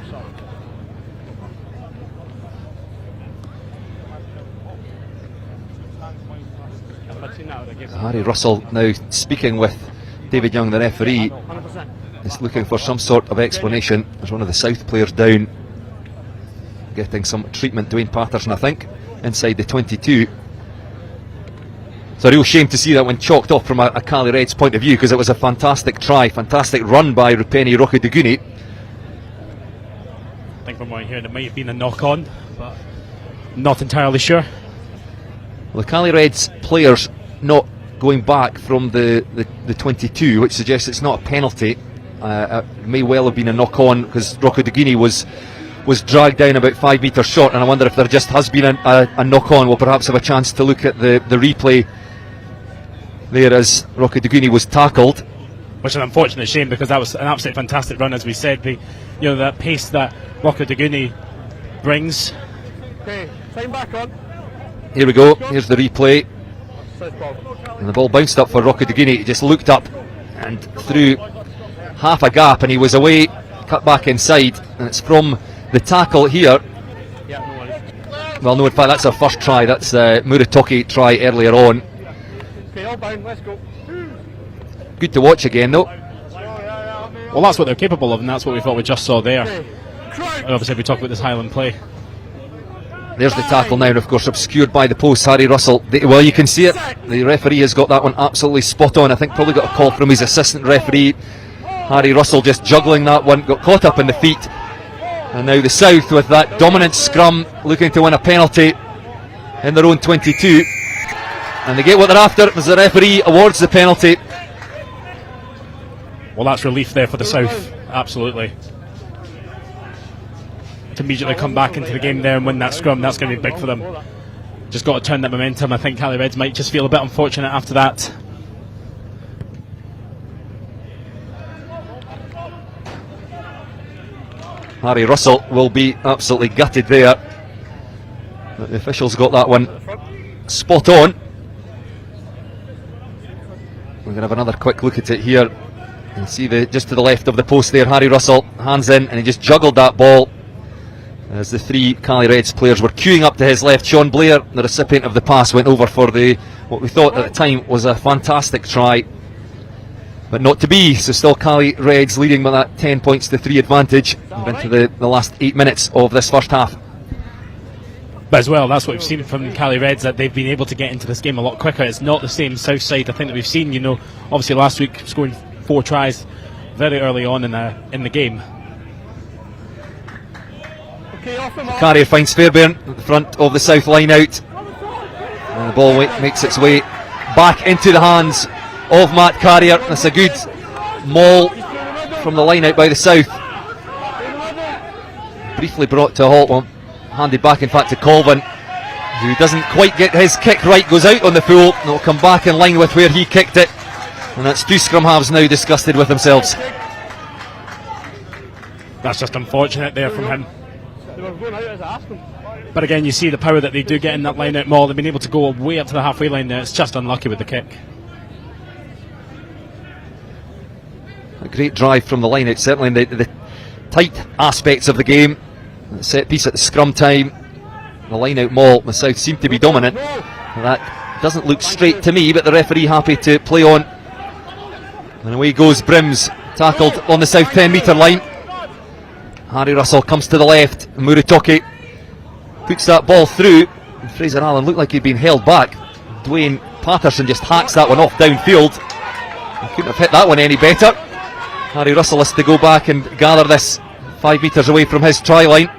Speaker 1: Harry Russell now speaking with David Young, the referee, is looking for some sort of explanation. There's one of the South players down, getting some treatment. Dwayne Patterson, I think, inside the 22. It's a real shame to see that one chalked off from a Cali Reds point of view, because it was a fantastic try, fantastic run by Rupeni Rockadeguni.
Speaker 2: I think from what I'm hearing, it might have been a knock-on, but not entirely sure.
Speaker 1: Well, the Cali Reds players not going back from the 22, which suggests it's not a penalty. It may well have been a knock-on, because Rockadeguni was dragged down about 5 metres short, and I wonder if there just has been a knock-on. We'll perhaps have a chance to look at the replay there as Rockadeguni was tackled.
Speaker 2: Which is an unfortunate shame, because that was an absolutely fantastic run, as we said. That pace that Rockadeguni brings.
Speaker 3: Okay, time back on.
Speaker 1: Here we go, here's the replay. And the ball bounced up for Rockadeguni. He just looked up and threw half a gap, and he was away, cut back inside, and it's from the tackle here.
Speaker 3: Yeah, no worries.
Speaker 1: Well, no, in fact, that's our first try. That's Muratoki try earlier on.
Speaker 3: Okay, all bound, let's go.
Speaker 1: Good to watch again, though.
Speaker 2: Well, that's what they're capable of, and that's what we thought we just saw there. And obviously, if we talk about this Highland play,
Speaker 1: there's the tackle now, and of course obscured by the post. Harry Russell, well, you can see it. The referee has got that one absolutely spot on. I think probably got a call from his assistant referee. Harry Russell just juggling that one, got caught up in the feet. And now the South with that dominant scrum, looking to win a penalty in their own 22. And they get what they're after as the referee awards the penalty.
Speaker 2: well, that's relief there for the South, absolutely. To immediately come back into the game there and win that scrum, that's going to be big for them. Just got to turn that momentum. I think Cali Reds might just feel a bit unfortunate after that.
Speaker 1: Harry Russell will be absolutely gutted there. But the officials got that one spot on. We're going to have another quick look at it here. You see just to the left of the post there, Harry Russell, hands in, and he just juggled that ball as the three Cali Reds players were queuing up to his left. Sean Blair, the recipient of the pass, went over for what we thought at the time was a fantastic try, but not to be. So still Cali Reds leading by that 10 points to 3 advantage. We're into the last 8 minutes of this first half.
Speaker 2: But as well, that's what we've seen from Cali Reds, that they've been able to get into this game a lot quicker. It's not the same South side, I think, that we've seen. You know, obviously last week scoring 4 tries very early on in the game.
Speaker 1: Carrier finds Fairbairn at the front of the South line out, and the ball makes its way back into the hands of Matt Carrier. That's a good maul from the line out by the South. briefly brought to a halt, well, handed back in fact to Colvin, who doesn't quite get his kick right, goes out on the full, and it'll come back in line with where he kicked it, and that's two scrum halves now disgusted with themselves.
Speaker 2: That's just unfortunate there from him.
Speaker 3: They were going out as I asked them.
Speaker 2: But again, you see the power that they do get in that line out maul. They've been able to go way up to the halfway line there. It's just unlucky with the kick.
Speaker 1: A great drive from the line out, certainly in the tight aspects of the game. The set piece at the scrum time, the line out maul, the South seem to be dominant. That doesn't look straight to me, but the referee happy to play on. And away goes Brims, tackled on the South 10 metre line. Harry Russell comes to the left, Muritoki puts that ball through, and Fraser Allen looked like he'd been held back. Dwayne Patterson just hacks that one off downfield. He couldn't have hit that one any better. Harry Russell has to go back and gather this 5 metres away from his try line.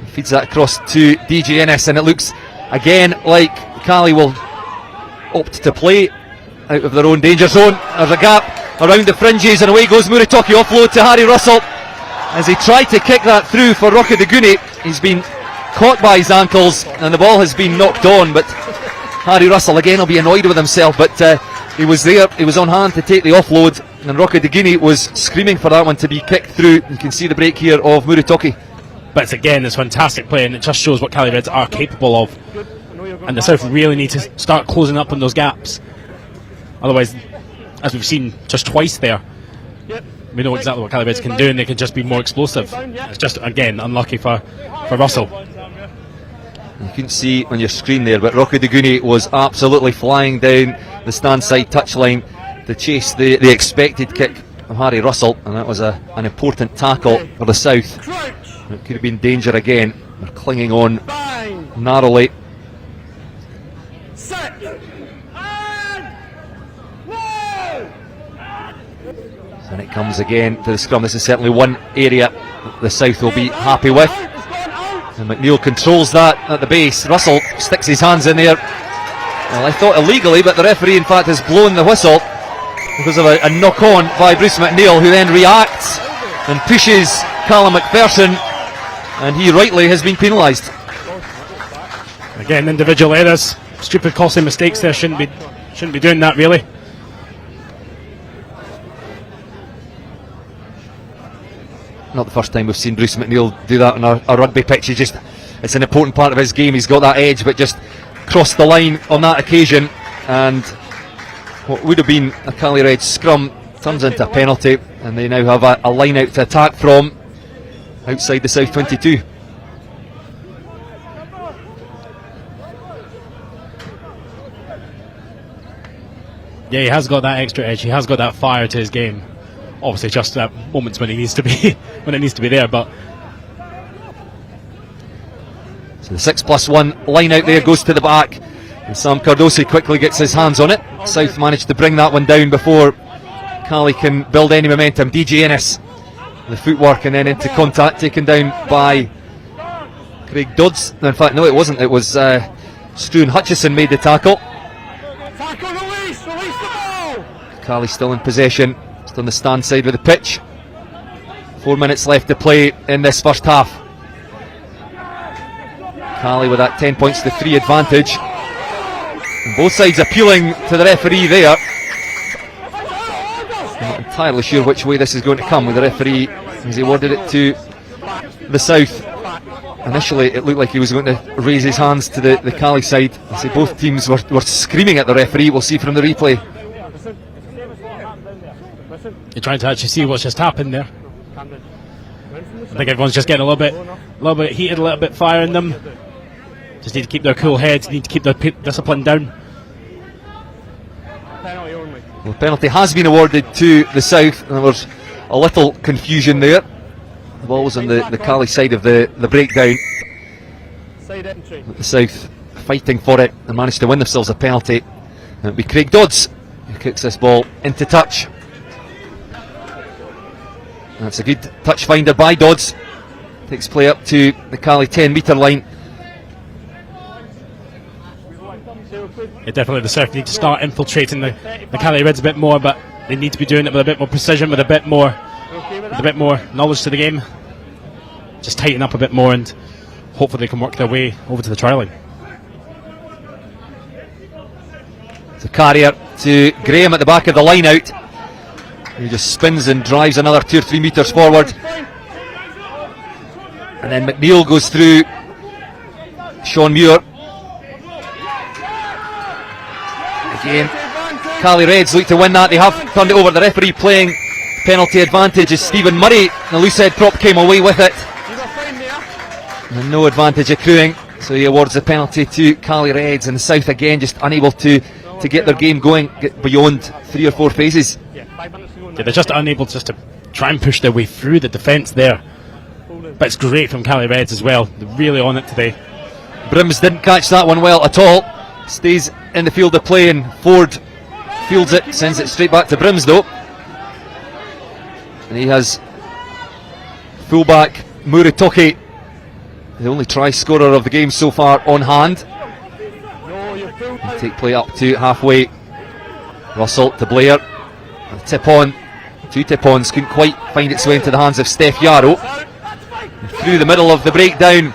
Speaker 1: He feeds that across to DJ Ennis, and it looks again like Cali will opt to play out of their own danger zone. There's a gap around the fringes, and away goes Muritoki, offload to Harry Russell. As he tried to kick that through for Rocky Deguni, he's been caught by his ankles and the ball has been knocked on, but Harry Russell again will be annoyed with himself, but he was there, he was on hand to take the offload, and Rocky Deguni was screaming for that one to be kicked through. You can see the break here of Muritoki.
Speaker 2: But it's fantastic play, and it just shows what Cali Reds are capable of, and the South really need to start closing up on those gaps. Otherwise, as we've seen just twice there, we know exactly what Cali Reds can do, and they can just be more explosive. It's just again unlucky for Russell.
Speaker 1: You couldn't see on your screen there, but Rocky Deguni was absolutely flying down the stand side touchline to chase the expected kick of Harry Russell, and that was an important tackle for the South. It could have been danger again. They're clinging on narrowly. And it comes again to the scrum. This is certainly one area the South will be happy with. And McNeil controls that at the base. Russell sticks his hands in there. Well, I thought illegally, but the referee in fact has blown the whistle because of a knock-on by Bruce McNeil, who then reacts and pushes Calum McPherson, and he rightly has been penalised.
Speaker 2: Again, individual errors, stupid costly mistakes there. Shouldn't be doing that really.
Speaker 1: Not the first time we've seen Bruce McNeil do that on a rugby pitch. It's an important part of his game. He's got that edge, but just crossed the line on that occasion, and what would have been a Cali Red scrum turns into a penalty, and they now have a line out to attack from outside the South 22.
Speaker 2: Yeah, he has got that extra edge. He has got that fire to his game. Obviously, just at moments when he needs to be, when it needs to be there. But
Speaker 1: so the 6+1 line out there goes to the back, and Sam Cardosi quickly gets his hands on it. South managed to bring that one down before Cali can build any momentum. DJ Ennis, the footwork, and then into contact, taken down by Craig Dodds. No, in fact, no, it wasn't. It was Struan Hutchison made the tackle.
Speaker 3: Release the ball.
Speaker 1: Cali still in possession. On the stand side of the pitch. 4 minutes left to play in this first half. Cali with that 10 points to 3 advantage. And both sides appealing to the referee there. I'm not entirely sure which way this is going to come with the referee, as he awarded it to the South. Initially it looked like he was going to raise his hands to the Cali side. I say both teams were screaming at the referee. We'll see from the replay.
Speaker 2: you're trying to actually see what's just happened there. I think everyone's just getting a little bit heated, a little bit fire in them. Just need to keep their cool heads, need to keep their discipline down.
Speaker 1: Well, the penalty has been awarded to the South, and there was a little confusion there. The ball was on the Cali side of the breakdown. The South fighting for it and managed to win themselves a penalty. And it'll be Craig Dodds who kicks this ball into touch. That's a good touch finder by Dodds. Takes play up to the Cali 10 metre line.
Speaker 2: Yeah, definitely the South need to start infiltrating the Cali Reds a bit more, but they need to be doing it with a bit more precision, with a bit more knowledge to the game. just tighten up a bit more, and hopefully they can work their way over to the try line.
Speaker 1: The carrier to Graham at the back of the line out. He just spins and drives another 2 or 3 metres forward. And then McNeil goes through Sean Muir. Again, Cali Reds look to win that. They have turned it over. The referee playing penalty advantage is Stephen Murray. The loose head prop came away with it. And no advantage accruing, so he awards the penalty to Cali Reds. And the South again just unable to get their game going, get beyond 3 or 4 phases.
Speaker 2: Yeah, they're just unable just to try and push their way through the defence there. But it's great from Cali Reds as well. They're really on it today.
Speaker 1: Brims didn't catch that one well at all. Stays in the field of play, and Ford fields it, sends it straight back to Brims though. And he has fullback Muritoki, the only try scorer of the game so far, on hand. And take play up to halfway. Russell to Blair. A tip on. 2 tip ons couldn't quite find its way into the hands of Steph Yarrow. And through the middle of the breakdown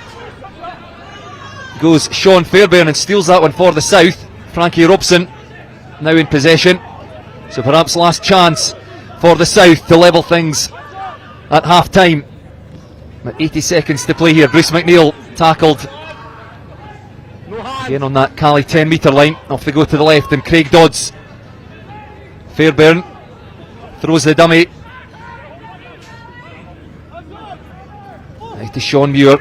Speaker 1: goes Sean Fairbairn and steals that one for the South. Frankie Robson now in possession. So perhaps last chance for the South to level things at half time. 80 seconds to play here. Bruce McNeil tackled again on that Cali 10 metre line. Off they go to the left, and Craig Dodds. Fairbairn throws the dummy out to Sean Muir.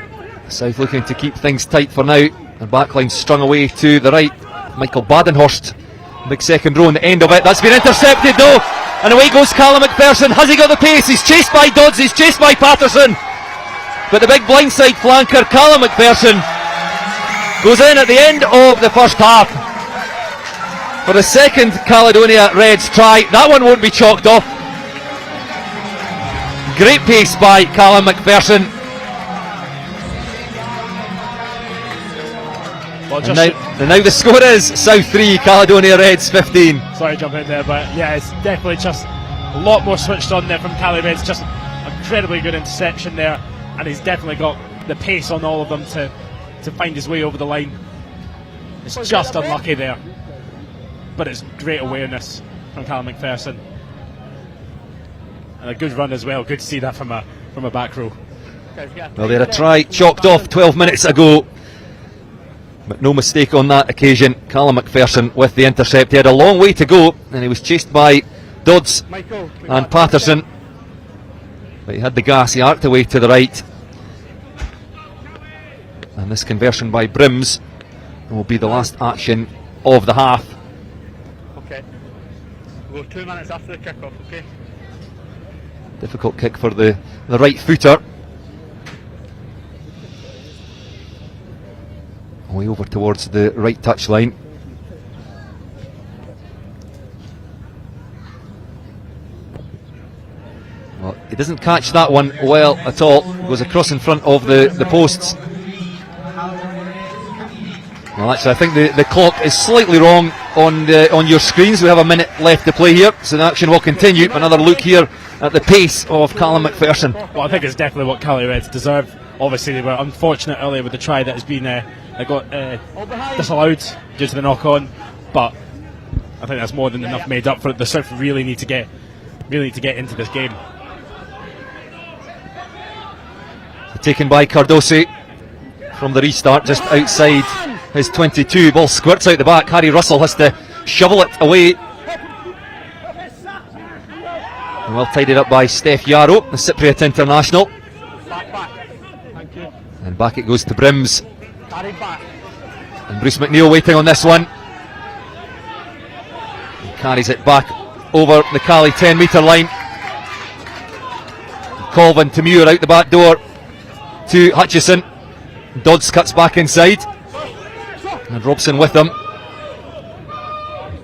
Speaker 1: South looking to keep things tight for now. And backline strung away to the right. Michael Badenhorst, big second row on the end of it. That's been intercepted though, and away goes Calum McPherson. Has he got the pace? He's chased by Dodds, he's chased by Patterson, but the big blindside flanker Calum McPherson goes in at the end of the first half for the second Caledonia Reds try. That one won't be chalked off. Great pace by Calum McPherson.
Speaker 2: Well,
Speaker 1: and now the score is South 3, Caledonia Reds 15.
Speaker 2: Sorry to jump in there, but yeah, it's definitely just a lot more switched on there from Cali Reds. Just incredibly good interception there, and he's definitely got the pace on all of them to find his way over the line. It's just unlucky there, but it's great awareness from Calum McPherson, and a good run as well. Good to see that from a back row.
Speaker 1: Well, they had a try chalked off 12 minutes ago, but no mistake on that occasion. Calum McPherson with the intercept. He had a long way to go, and he was chased by Dodds and Patterson, but he had the gas. He arced away to the right, and this conversion by Brims will be the last action of the half.
Speaker 3: Okay, we'll go 2 minutes after the kick-off. Okay.
Speaker 1: Difficult kick for the right footer. Way over towards the right touchline. Well, he doesn't catch that one well at all. Goes across in front of the posts. Well, actually, I think the clock is slightly wrong on your screens. We have a minute left to play here, so the action will continue. Another look here at the pace of Calum McPherson.
Speaker 2: Well, I think it's definitely what Cali Reds deserve. Obviously, they were unfortunate earlier with the try that has been got disallowed due to the knock-on, but I think that's more than enough made up for it. The South really need to get into this game.
Speaker 1: Taken by Cardosi from the restart, just outside his 22. Ball squirts out the back. Harry Russell has to shovel it away. And well tidied up by Steph Yarrow, the Cypriot international. And back it goes to Brims. And Bruce McNeil waiting on this one. He carries it back over the Cali 10 metre line. Colvin to Muir out the back door to Hutchison. Dodds cuts back inside, and Robson with him.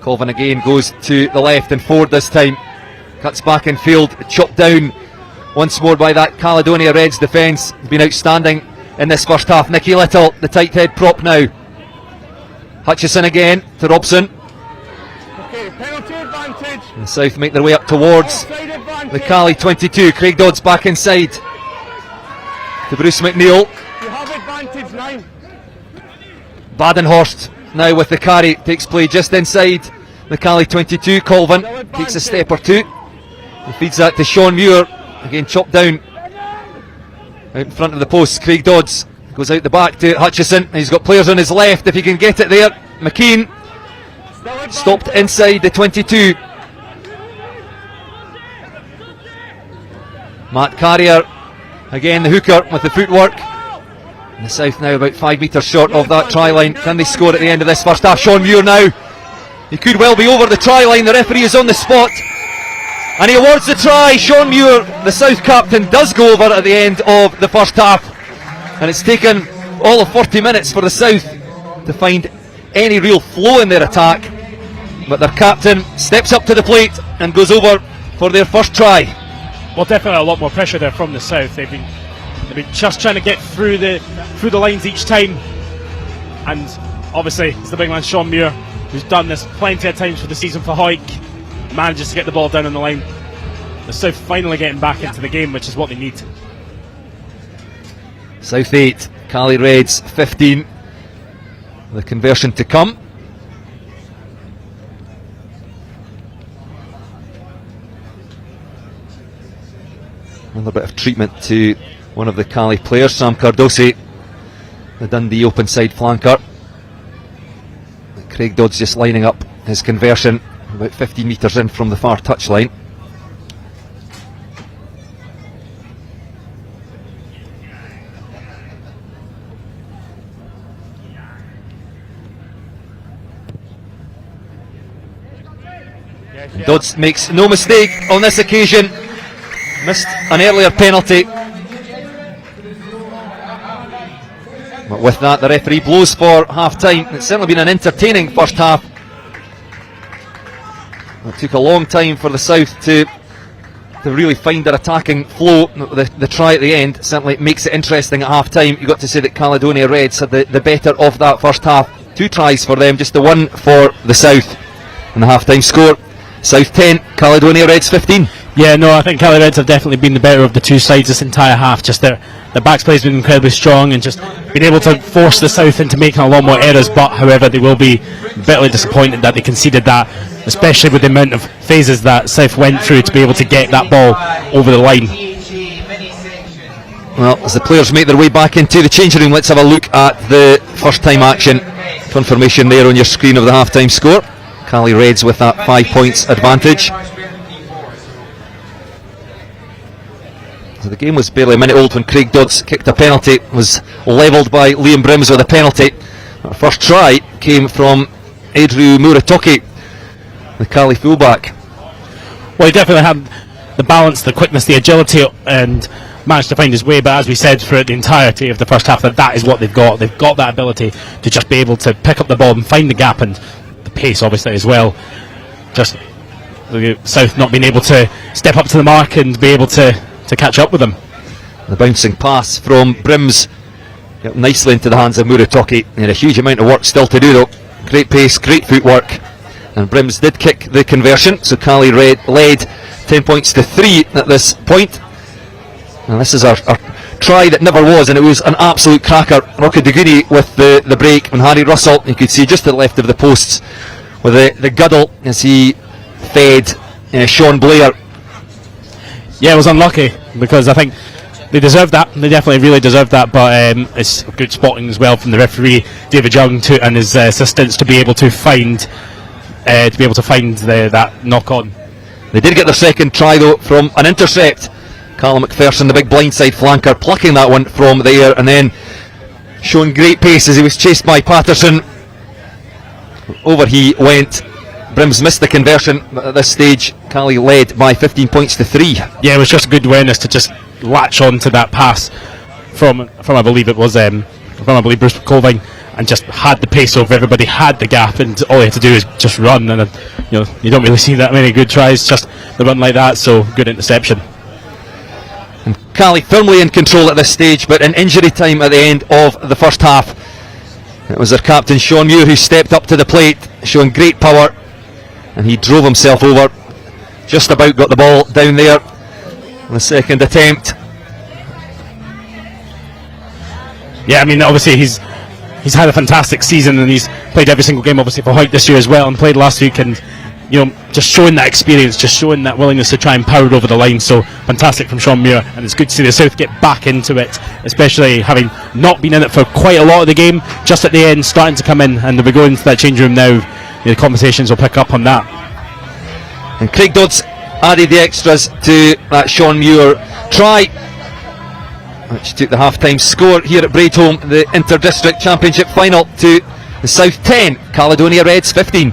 Speaker 1: Colvin again goes to the left, and Ford this time cuts back in field, chopped down once more by that Caledonia Reds defence. Been outstanding in this first half. Nicky Little, the tight head prop now. Hutchison again to Robson.
Speaker 3: Okay, penalty advantage.
Speaker 1: The South make their way up towards the Cali 22. Craig Dodds back inside. to Bruce McNeil.
Speaker 3: You have advantage now.
Speaker 1: Badenhorst now with the carry, takes play just inside the Cali 22. Colvin takes a step or two. He feeds that to Sean Muir, again chopped down out in front of the post. Craig Dodds goes out the back to Hutchison. He's got players on his left if he can get it there. McKean stopped inside the 22. Matt Carrier, again the hooker with the footwork. And the South now about 5 metres short of that try line. Can they score at the end of this first half? Sean Muir now. He could well be over the try line. The referee is on the spot. And he awards the try. Sean Muir, the South captain, does go over at the end of the first half. And it's taken all of 40 minutes for the South to find any real flow in their attack. But their captain steps up to the plate and goes over for their first try.
Speaker 2: Well, definitely a lot more pressure there from the South. They've been just trying to get through the lines each time. And obviously it's the big man Sean Muir, who's done this plenty of times for the season for Hawick, manages to get the ball down on the line. The South finally getting back into the game, which is what they need.
Speaker 1: South 8, Cali Reds 15. The conversion to come. Another bit of treatment to one of the Cali players, Sam Cardosi, the Dundee open side flanker. Craig Dodds just lining up his conversion about 15 metres in from the far touchline. Dodds makes no mistake on this occasion. Missed an earlier penalty. But with that, the referee blows for half time. It's certainly been an entertaining first half. It took a long time for the South to really find their attacking flow. The try at the end certainly makes it interesting at half time. You've got to say that Caledonia Reds had the better of that first half. 2 tries for them, just the one for the South. And the half time score: South 10, Caledonia Reds 15.
Speaker 2: Yeah, no, I think Cali Reds have definitely been the better of the two sides this entire half. Just their backs play has been incredibly strong and just been able to force the South into making a lot more errors. But however, they will be bitterly disappointed that they conceded that, especially with the amount of phases that South went through to be able to get that ball over the line.
Speaker 1: Well, as the players make their way back into the changing room, let's have a look at the first time action. Confirmation there on your screen of the half time score. Cali Reds with that 5 points advantage. So the game was barely a minute old when Craig Dodds kicked a penalty. Was levelled by Liam Brims with a penalty. Our first try came from Adriu Muratoki, the Cali fullback.
Speaker 2: Well, he definitely had the balance, the quickness, the agility, and managed to find his way. But as we said throughout the entirety of the first half, that is what they've got. They've got that ability to just be able to pick up the ball and find the gap, and the pace obviously as well. Just the South not being able to step up to the mark and be able to catch up with them.
Speaker 1: The bouncing pass from Brims got nicely into the hands of Muratoki. He had a huge amount of work still to do though. Great pace, great footwork, and Brims did kick the conversion, so Cali Red led 10 points to 3 at this point. And this is our try that never was, and it was an absolute cracker. Rocky Duguni with the break, and Harry Russell, you could see just to the left of the posts with the guddle as he fed Sean Blair.
Speaker 2: Yeah, it was unlucky because I think they deserved that. They definitely really deserved that, but it's good spotting as well from the referee David Young and his assistants to be able to find that knock on.
Speaker 1: They did get their second try though from an intercept. Calum McPherson, the big blindside flanker, plucking that one from the air and then showing great pace as he was chased by Patterson. Over he went. Brims missed the conversion, but at this stage Cali led by 15 points to 3.
Speaker 2: Yeah, it was just good awareness to just latch on to that pass from I believe it was Bruce Colvin, and just had the pace over everybody, had the gap, and all he had to do is just run. And you don't really see that many good tries, just the run like that. So good interception.
Speaker 1: And Cali firmly in control at this stage, but in injury time at the end of the first half. It was their captain Sean Muir who stepped up to the plate, showing great power. And he drove himself over, just about got the ball down there on the second attempt.
Speaker 2: Yeah, I mean, obviously he's had a fantastic season, and he's played every single game obviously for Hoyt this year as well, and played last week, and just showing that experience, just showing that willingness to try and power it over the line. So fantastic from Sean Muir, and it's good to see the South get back into it, especially having not been in it for quite a lot of the game, just at the end starting to come in, and if we go into that change room now, the conversations will pick up on that.
Speaker 1: And Craig Dodds added the extras to that Sean Muir try, which took the half-time score here at Braidholme, the Inter-District Championship final, to the South 10, Caledonia Reds 15.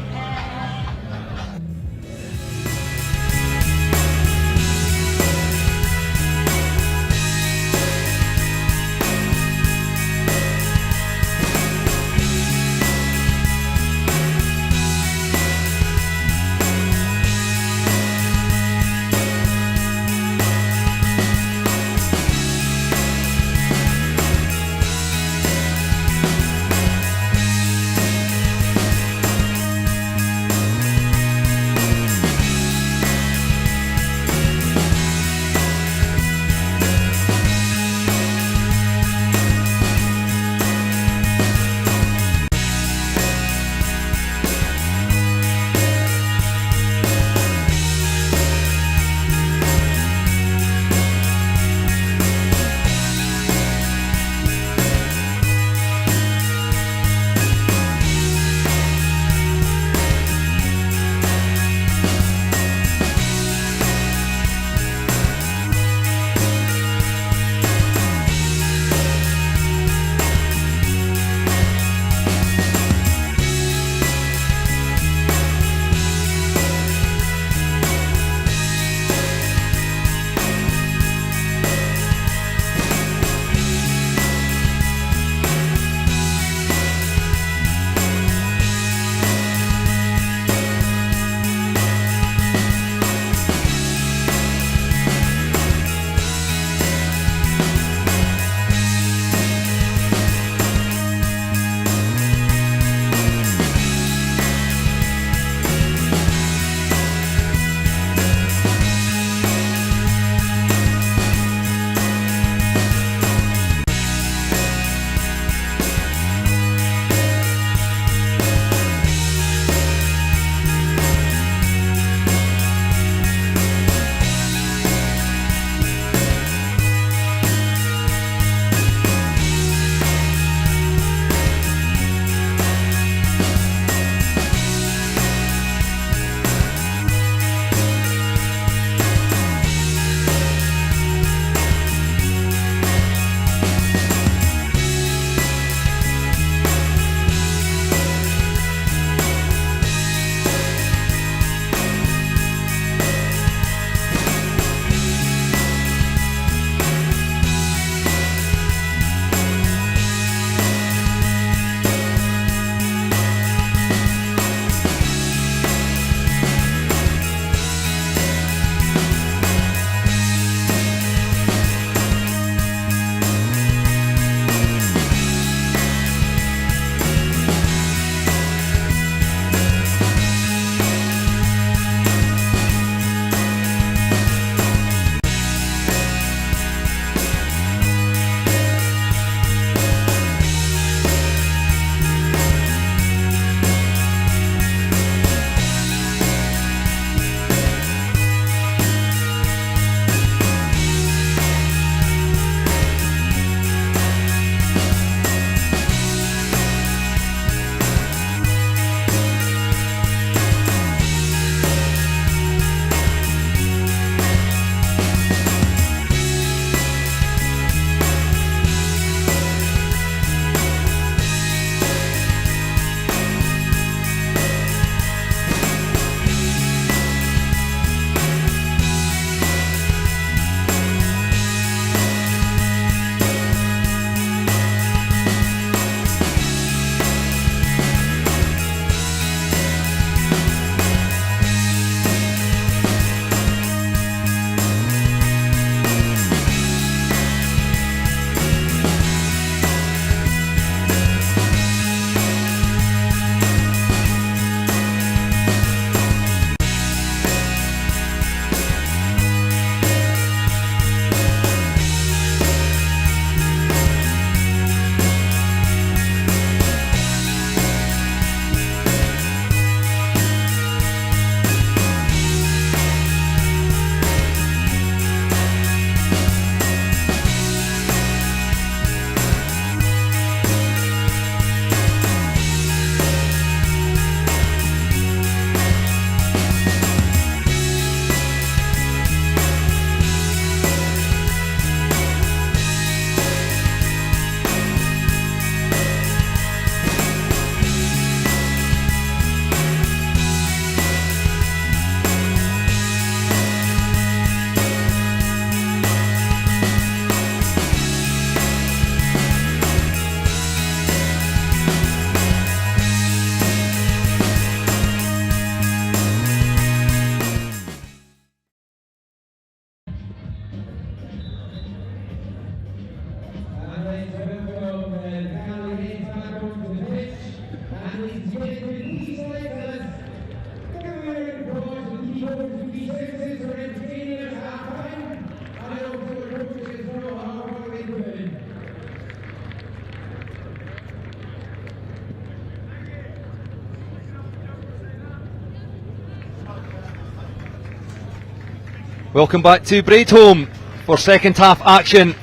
Speaker 1: Welcome back to Braidholme for second half action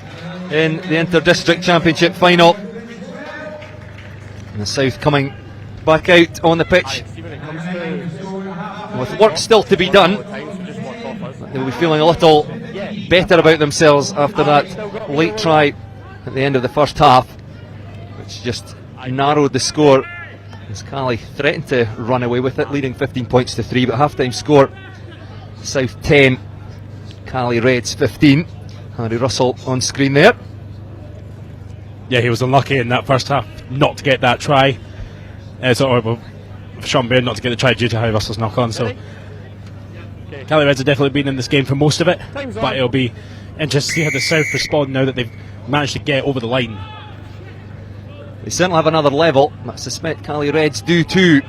Speaker 1: in the Inter-District Championship final. And the South coming back out on the pitch with work still to be done. They'll be feeling a little better about themselves after that late try at the end of the first half, which just narrowed the score as Cali threatened to run away with it, leading 15 points to 3, but half-time score South 10, Cali Reds 15. Harry Russell on screen there.
Speaker 2: Yeah, he was unlucky in that first half not to get that try. Sean Baird not to get the try due to Harry Russell's knock on. So Cali Reds have definitely been in this game for most of it, but it'll be interesting to see how the South respond now that they've managed to get over the line.
Speaker 1: They certainly have another level. I suspect Cali Reds do too.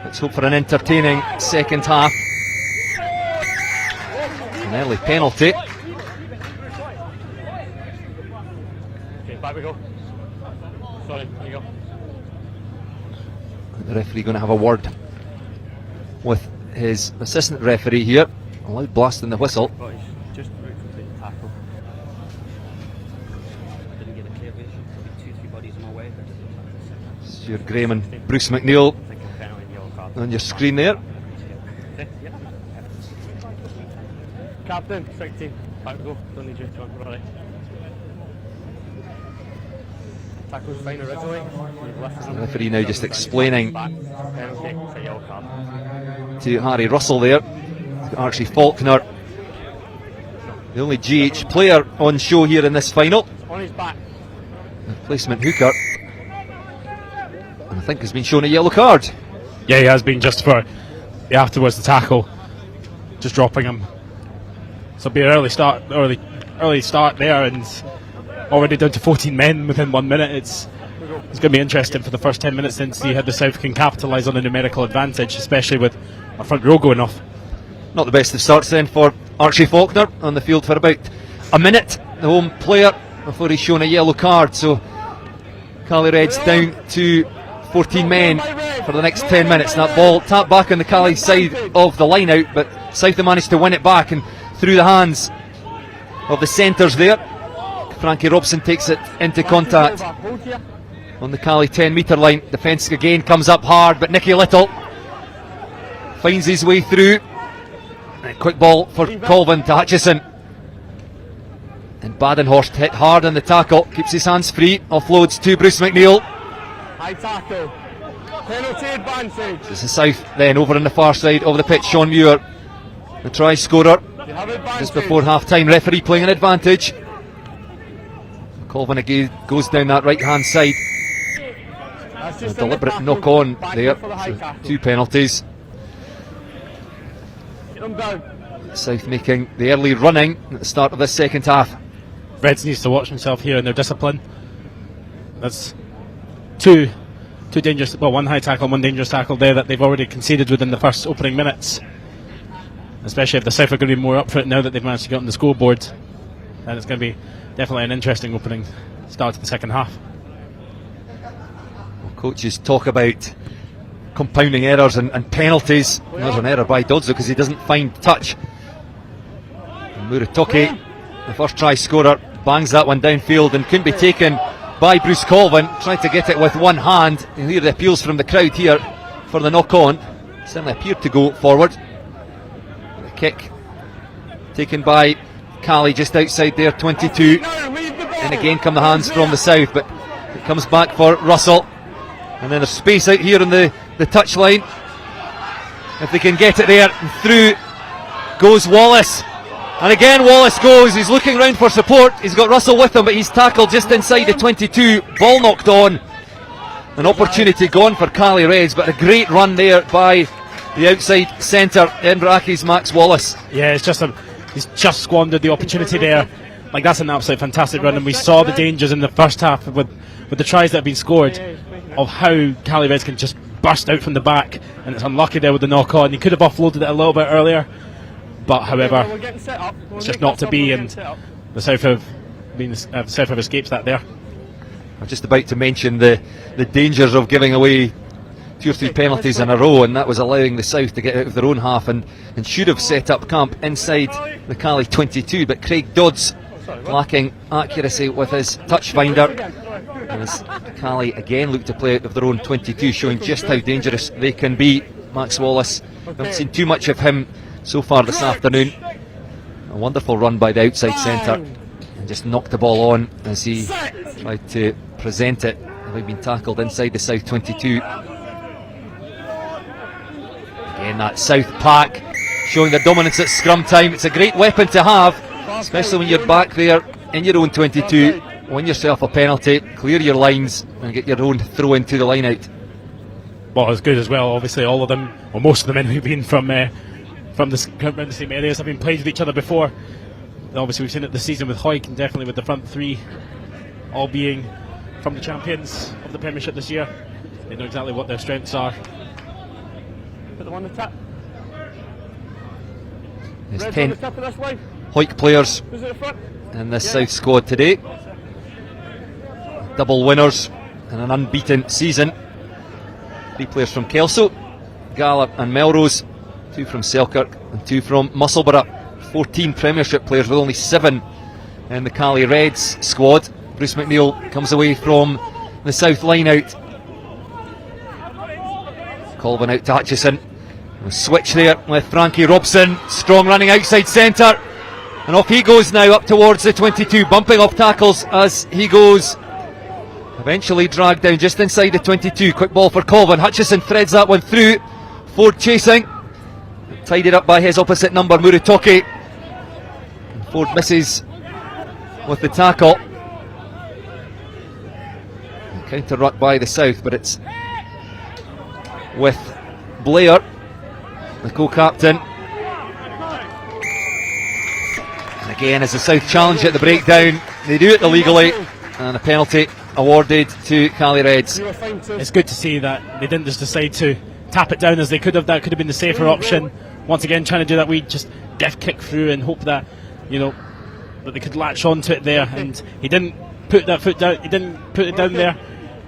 Speaker 1: Let's hope for an entertaining second half. An early penalty.
Speaker 3: Okay, back we go. Sorry, there you go.
Speaker 1: The referee going to have a word with his assistant referee here. A loud blast in the whistle.
Speaker 3: But he's just about to complete the tackle. Didn't get a clear vision. Probably 2-3 bodies on my way.
Speaker 1: Stuart Graham and Bruce McNeil on your screen there.
Speaker 3: Captain, 16. Back we go. Don't need you. John, we're alright. Tackle's fine originally.
Speaker 1: The referee now just explaining
Speaker 3: Penalty,
Speaker 1: to Harry Russell there. Archie Faulkner, the only GH player on show here in this final.
Speaker 3: on his back.
Speaker 1: Replacement hooker, and I think has been shown a yellow card.
Speaker 2: Yeah, he has been just for afterwards the tackle, just dropping him. So it'll be an early start there, and already down to 14 men within 1 minute. It's going to be interesting for the first 10 minutes to see how the South can capitalise on a numerical advantage, especially with a front row going off.
Speaker 1: Not the best of starts then for Archie Faulkner, on the field for about a minute, the home player, before he's shown a yellow card. So Cali Reds down to 14 men for the next 10 minutes. That ball tapped back on the Cali side of the line out, but South have managed to win it back, and through the hands of the centres there. Frankie Robson takes it into contact on the Cali 10 metre line. Defence again comes up hard, but Nicky Little finds his way through. And quick ball for Colvin to Hutchison. And Badenhorst hit hard on the tackle, keeps his hands free, offloads to Bruce McNeil.
Speaker 3: High tackle. Penalty advantage.
Speaker 1: This is South then over on the far side of the pitch. Sean Muir, the try scorer, just before half time. Referee playing an advantage. Colvin again goes down that right hand side. A deliberate knock on there. So 2 penalties. South making the early running at the start of this second half.
Speaker 2: Reds needs to watch himself here in their discipline. That's two dangerous, well, one high tackle and one dangerous tackle there that they've already conceded within the first opening minutes. Especially if the South are going to be more up for it now that they've managed to get on the scoreboard. And it's going to be definitely an interesting opening start to the second half.
Speaker 1: Well, coaches talk about compounding errors and penalties. There's an error by Dodds because he doesn't find touch. And Muratoki, the first try scorer, bangs that one downfield and couldn't be taken by Bruce Colvin. Tried to get it with one hand. You'll hear the appeals from the crowd here for the knock on. Certainly appeared to go forward. The kick taken by Cali just outside there, 22. And again come the hands from the South, but it comes back for Russell. And then there's space out here on the touchline. If they can get it there, and through goes Wallace. And again Wallace goes, he's looking round for support. He's got Russell with him, but he's tackled just inside the 22. Ball knocked on. An opportunity gone for Cali Reds, but a great run there by the outside centre, Edinburgh Accies' Max Wallace.
Speaker 2: Yeah, he's just squandered the opportunity there. Like, that's an absolute fantastic run, and we saw the dangers in the first half with the tries that have been scored of how Cali Reds can just burst out from the back, and it's unlucky there with the knock on. He could have offloaded it a little bit earlier, but however, it's just not to be, and the South have escaped that there.
Speaker 1: I'm just about to mention the dangers of giving away 2 or 3 penalties in a row, and that was allowing the South to get out of their own half and should have set up camp inside the Cali 22, but Craig Dodds lacking accuracy with his touch finder, as Cali again look to play out of their own 22, showing just how dangerous they can be. Max Wallace, we haven't seen too much of him so far this afternoon. A wonderful run by the outside centre, and just knocked the ball on as he tried to present it, having been tackled inside the South 22. Again, that South pack showing their dominance at scrum time. It's a great weapon to have, especially when you're back there in your own 22. Win yourself a penalty, clear your lines, and get your own throw into the line out.
Speaker 2: Well, it's good as well. Obviously, all of them, or most of the men who've been from the same areas, have been played with each other before. And obviously, we've seen it this season with Hoyk, and definitely with the front three, all being from the champions of the Premiership this year. They know exactly what their strengths are.
Speaker 3: Put them on the tap.
Speaker 1: There's 10 Hoyk players in this South squad today. Double winners and an unbeaten season. 3 players from Kelso, Gallup and Melrose, 2 from Selkirk and 2 from Musselburgh. 14 Premiership players with only 7 in the Cali Reds squad. Bruce McNeil comes away from the South line out. Colvin out to Hutchison. A switch there with Frankie Robson. Strong running outside centre. And off he goes now up towards the 22, bumping off tackles as he goes. Eventually dragged down just inside the 22. Quick ball for Colvin. Hutchison threads that one through. Ford chasing. Tidied up by his opposite number, Muritoki. Ford misses with the tackle. Counter ruck by the South, but it's with Blair, the co-captain. And again, as the South challenge at the breakdown, they do it illegally, and a penalty awarded to Cali Reds.
Speaker 2: It's good to see that they didn't just decide to tap it down as they could have. That could have been the safer option. Once again, trying to do that we just deft kick through and hope that, you know, that they could latch onto it there. And he didn't put that foot down. He didn't put it down there.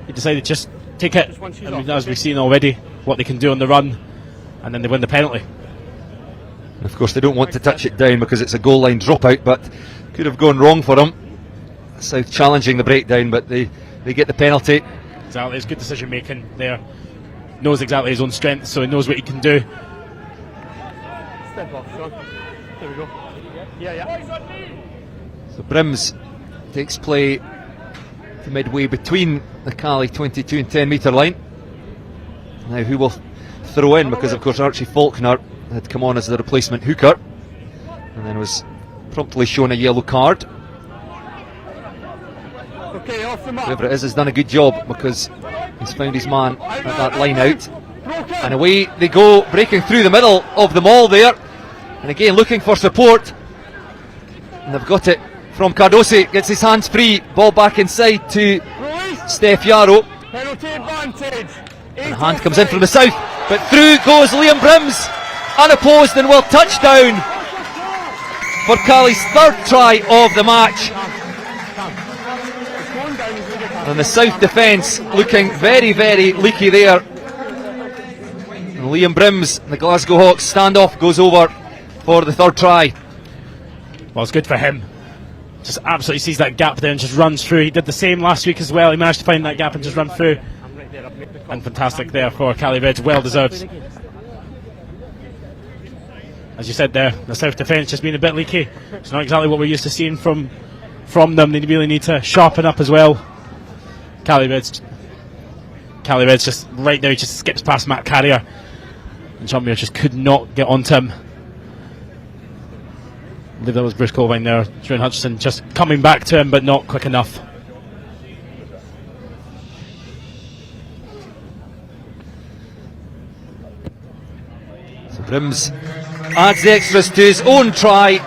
Speaker 2: He decided to just take it. And as we've seen already, what they can do on the run, and then they win the penalty.
Speaker 1: Of course, they don't want to touch it down because it's a goal line dropout, but could have gone wrong for them. South challenging the breakdown, but they get the penalty.
Speaker 2: Exactly, it's good decision making there. Knows exactly his own strengths, so he knows what he can do.
Speaker 3: Step off, Sean. There we go. Yeah.
Speaker 1: So Brims takes play to midway between the Cali 22 and 10 metre line. Now who will throw in, because of course Archie Faulkner had come on as the replacement hooker and then was promptly shown a yellow card.
Speaker 3: Okay, off the mark.
Speaker 1: Whoever it is has done a good job because he's found his man at that line out. And away they go, breaking through the middle of them all there. And again looking for support. And they've got it from Cardosi, gets his hands free, ball back inside to Steph Yarrow.
Speaker 3: Penalty advantage.
Speaker 1: And a hand comes in from the South, but through goes Liam Brims, unopposed, and will touch down for Cali's 3rd try of the match. And the South defence looking very, very leaky there. And Liam Brims, the Glasgow Hawks standoff, goes over for the 3rd try.
Speaker 2: Well, it's good for him. Just absolutely sees that gap there and just runs through. He did the same last week as well. He managed to find that gap and just run through. And fantastic there for Cali Reds, well deserved. As you said there, the South defence just being a bit leaky. It's not exactly what we're used to seeing from them. They really need to sharpen up as well. Cali Reds just right now, he just skips past Matt Carrier, and John Muir just could not get onto him. I believe that was Bruce Colvine there. Stuart Hutchison just coming back to him, but not quick enough.
Speaker 1: So Brims adds the extras to his own try,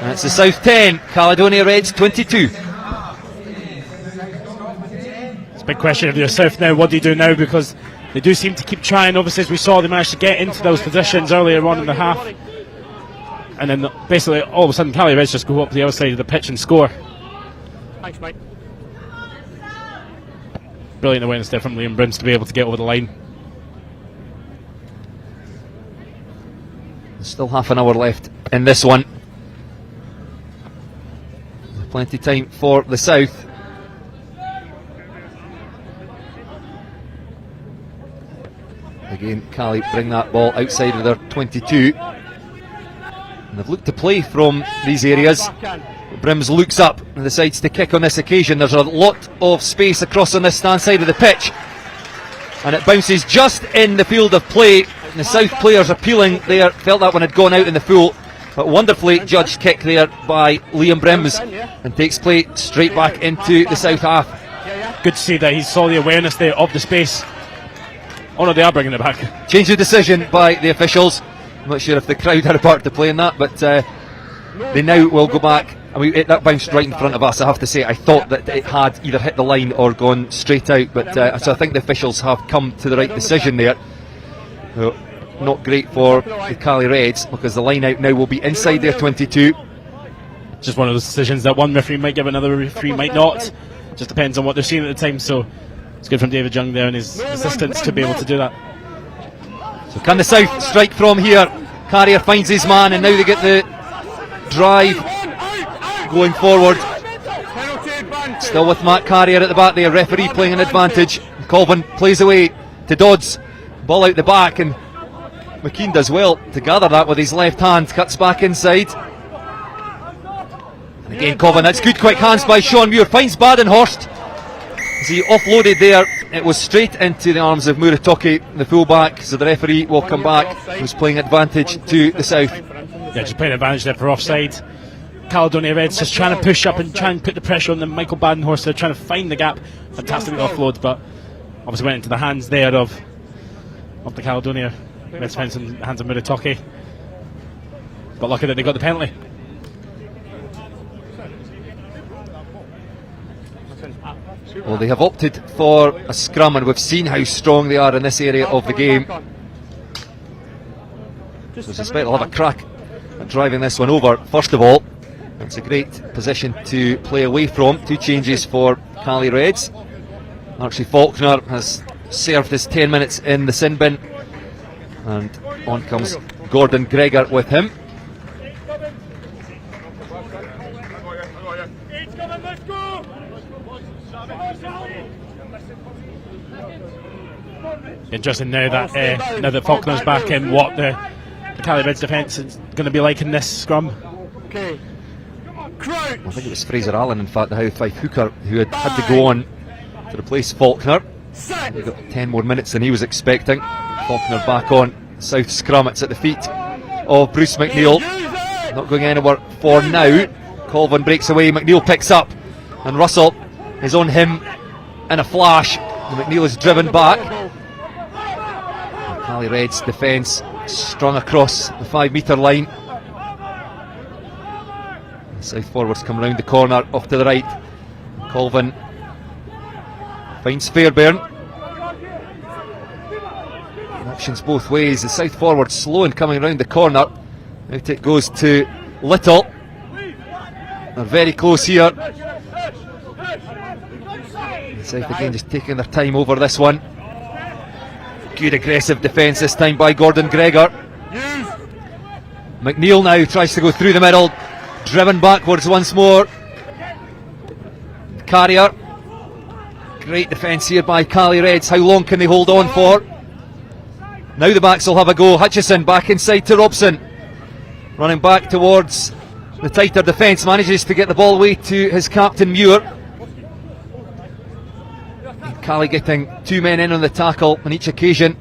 Speaker 1: and it's the South 10, Caledonia Reds 22.
Speaker 2: It's a big question of your South now. What do you do now? Because they do seem to keep trying. Obviously, as we saw, they managed to get into those positions earlier on in the half. And then basically all of a sudden Cali Reds just go up the other side of the pitch and score.
Speaker 3: Thanks, mate.
Speaker 2: Brilliant awareness there from Liam Brims to be able to get over the line.
Speaker 1: Still half an hour left in this one. Plenty of time for the South. Again, Cali bring that ball outside of their 22. And they've looked to play from these areas. Brims looks up and decides to kick on this occasion. There's a lot of space across on this stand side of the pitch. And it bounces just in the field of play. And the South players appealing there, felt that one had gone out in the full. But wonderfully judged kick there by Liam Brims, and takes play straight back into the South half.
Speaker 2: Good to see that he saw the awareness there of the space. Oh no, they are bringing it back.
Speaker 1: Change of decision by the officials. I'm not sure if the crowd had a part to play in that, but they now will go back. I mean, that bounced right in front of us. I have to say, I thought that it had either hit the line or gone straight out, but so I think the officials have come to the right decision there. Not great for the Cali Reds, because the line out now will be inside their 22.
Speaker 2: Just one of those decisions that one referee might give, another referee might not. Just depends on what they're seeing at the time. So it's good from David Young there and his assistants to be able to do that.
Speaker 1: So can the South strike from here? Carrier finds his man, and now they get the drive going forward. Still with Matt Carrier at the back there, referee playing an advantage. Colvin plays away to Dodds, ball out the back, and McKean does well to gather that with his left hand, cuts back inside. And again Colvin, that's good quick hands by Sean Muir, finds Badenhorst as he offloaded there. It was straight into the arms of Muratoki, the fullback, so the referee will come back, who's playing advantage to the South.
Speaker 2: Yeah, just playing advantage there for offside. Caledonia Reds just trying to push up and try and put the pressure on them. Michael Badenhorst, they're trying to find the gap. Fantastic offload, but obviously went into the hands there of the Caledonia Reds defence in the hands of Muratoki. But lucky that they got the penalty.
Speaker 1: Well, they have opted for a scrum, and we've seen how strong they are in this area of the game. So I suspect they'll have a crack at driving this one over. First of all, it's a great position to play away from. 2 changes for Cali Reds. Archie Faulkner has served his 10 minutes in the sin bin, and on comes Gordon Gregor with him.
Speaker 2: Interesting now that Faulkner's back in, what the Cali Reds defence is going to be like in this scrum.
Speaker 4: Okay.
Speaker 1: I think it was Fraser Allen, in fact, the Howth Fife hooker, who had to go on to replace Faulkner. He got 10 more minutes than he was expecting. Faulkner back on. South scrum, it's at the feet of Bruce McNeil. Not going anywhere for now. Colvin breaks away, McNeil picks up, and Russell is on him in a flash. And McNeil is driven back. Cali Reds defence strung across the 5 metre line. The South forwards come round the corner off to the right. Colvin finds Fairbairn. Options both ways. The South forward slow in coming round the corner. Out it goes to Little. They're very close here. The South again just taking their time over this one. Good aggressive defence this time by Gordon Gregor. McNeil now tries to go through the middle, driven backwards once more. Carrier. Great defence here by Cali Reds. How long can they hold on for? Now the backs will have a go. Hutchison back inside to Robson, running back towards the tighter defence, manages to get the ball away to his captain Muir. Cali getting 2 men in on the tackle on each occasion,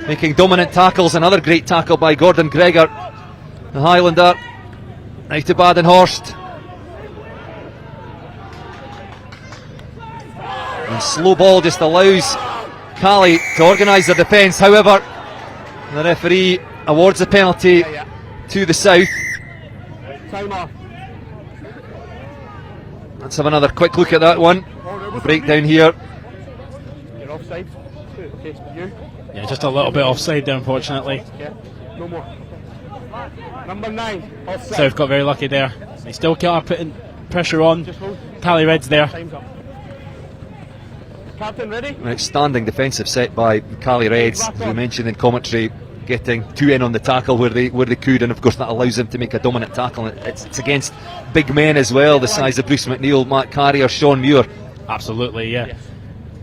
Speaker 1: making dominant tackles. Another great tackle by Gordon Gregor, the Highlander. Now to Badenhorst, and slow ball just allows Cali to organise their defence. However, the referee awards a penalty to the South. Let's have another quick look at that one. The breakdown here.
Speaker 2: Yeah, just a little bit offside there, unfortunately.
Speaker 4: No more. Number 9. Offside.
Speaker 2: South got very lucky there. They still kept putting pressure on Cali Reds there.
Speaker 4: Time's up. Captain ready?
Speaker 1: An outstanding defensive set by Cali Reds, as we mentioned in commentary. getting two in on the tackle where they could, and of course that allows them to make a dominant tackle. It's against big men as well, the size of Bruce McNeil, Matt Carrier, Sean Muir.
Speaker 2: Absolutely, yeah.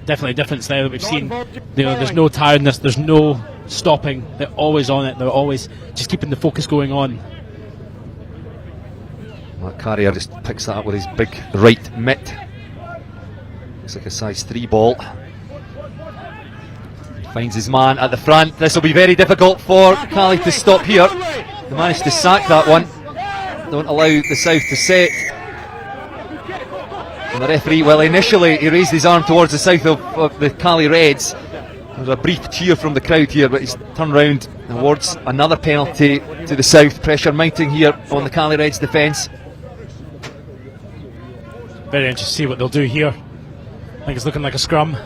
Speaker 2: Definitely a difference there that we've seen. There's no tiredness, there's no stopping. They're always on it. They're always just keeping the focus going on.
Speaker 1: Matt Carrier just picks that up with his big right mitt. Looks like a size 3 ball. Finds his man at the front. This will be very difficult for Cali to stop here. They managed to sack that one. Don't allow the South to set. And the referee, well, initially he raised his arm towards the south of the Cali Reds. There was a brief cheer from the crowd here, but he's turned round and awards another penalty to the South. Pressure mounting here on the Cali Reds defence.
Speaker 2: Very interesting to see what they'll do here. I think it's looking like a scrum.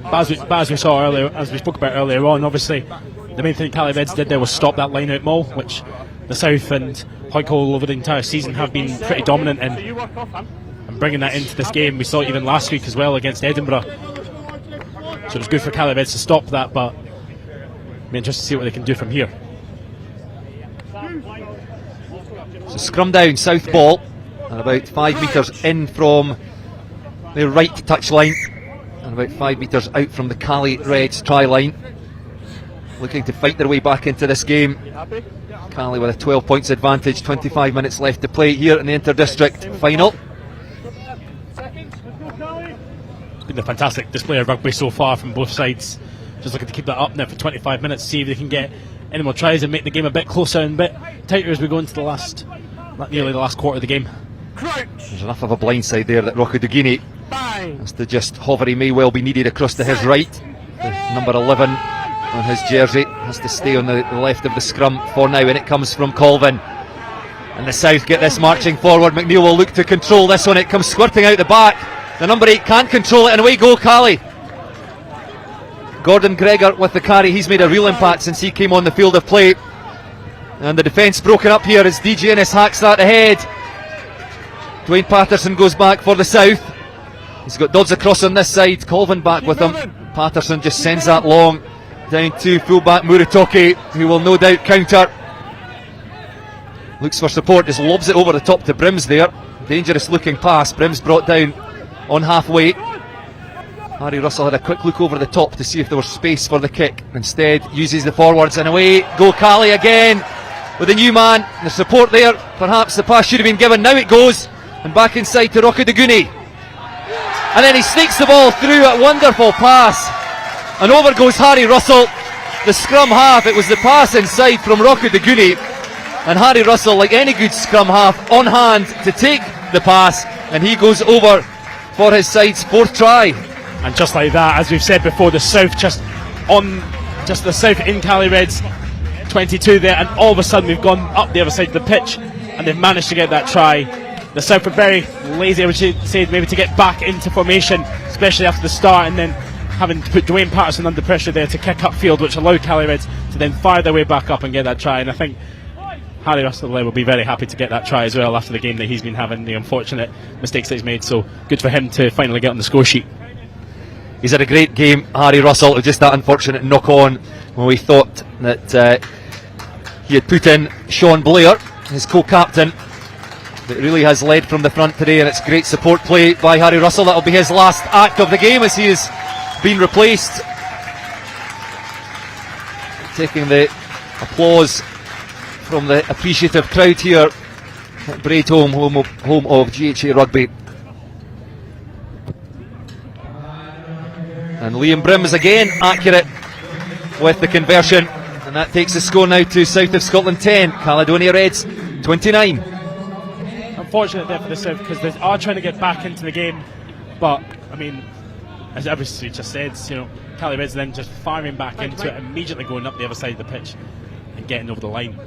Speaker 2: But as we saw earlier, as we spoke about earlier on, obviously the main thing Cali Reds did there was stop that line out maul, which the South and Hoycole over the entire season have been pretty dominant in, and bringing that into this game. We saw it even last week as well against Edinburgh, so it was good for Cali Reds to stop that, but it'll be interesting to see what they can do from here.
Speaker 1: So scrum down, South ball, and about 5 metres in from the right touch line, and about 5 metres out from the Cali Reds try line. Looking to fight their way back into this game. Cali with a 12 points advantage, 25 minutes left to play here in the inter-district final.
Speaker 2: It's been a fantastic display of rugby so far from both sides. Just looking to keep that up now for 25 minutes, see if they can get any more tries and make the game a bit closer and a bit tighter as we go into nearly the last quarter of the game.
Speaker 1: There's enough of a blindside there that Rockadugini has to just hover. He may well be needed across to his right. The number 11 on his jersey has to stay on the left of the scrum for now, and it comes from Colvin. And the South get this marching forward. McNeil will look to control this one. It comes squirting out the back. The number 8 can't control it, and away go Cali. Gordon Gregor with the carry. He's made a real impact since he came on the field of play. And the defence broken up here as DJ Ennis hacks that ahead. Dwayne Patterson goes back for the South. He's got Dodds across on this side. Colvin back with him. Patterson just sends that long down to fullback Muritoki, who will no doubt counter. Looks for support, just lobs it over the top to Brims there. Dangerous looking pass. Brims brought down on halfway. Harry Russell had a quick look over the top to see if there was space for the kick. Instead uses the forwards, and away go Cali again with a new man. The support there, perhaps the pass should have been given. Now it goes, and back inside to Rockaduguni, and then he sneaks the ball through. A wonderful pass, and over goes Harry Russell, the scrum half. It was the pass inside from Rockaduguni, and Harry Russell, like any good scrum half, on hand to take the pass, and he goes over for his side's 4th try.
Speaker 2: And just like that, as we've said before, the South just the South in Cali Reds 22 there, and all of a sudden we've gone up the other side of the pitch and they've managed to get that try. The South were very lazy, I would say, maybe to get back into formation, especially after the start, and then having to put Dwayne Patterson under pressure there to kick upfield, which allowed Cali Reds to then fire their way back up and get that try. And I think Harry Russell will be very happy to get that try as well after the game that he's been having, the unfortunate mistakes that he's made. So good for him to finally get on the score sheet.
Speaker 1: He's had a great game, Harry Russell. Just that unfortunate knock on when we thought that he had put in Sean Blair, his co-captain, that really has led from the front today, and it's great support play by Harry Russell. That'll be his last act of the game as he has been replaced. Taking the applause from the appreciative crowd here at Braidholme, home of GHA Rugby. And Liam Brims again accurate with the conversion, and that takes the score now to South of Scotland 10, Caledonia Reds 29.
Speaker 2: Unfortunate there for the South, because they are trying to get back into the game, but I mean, as everybody just said, Cali Reds then just firing back into it, immediately going up the other side of the pitch and getting over the line.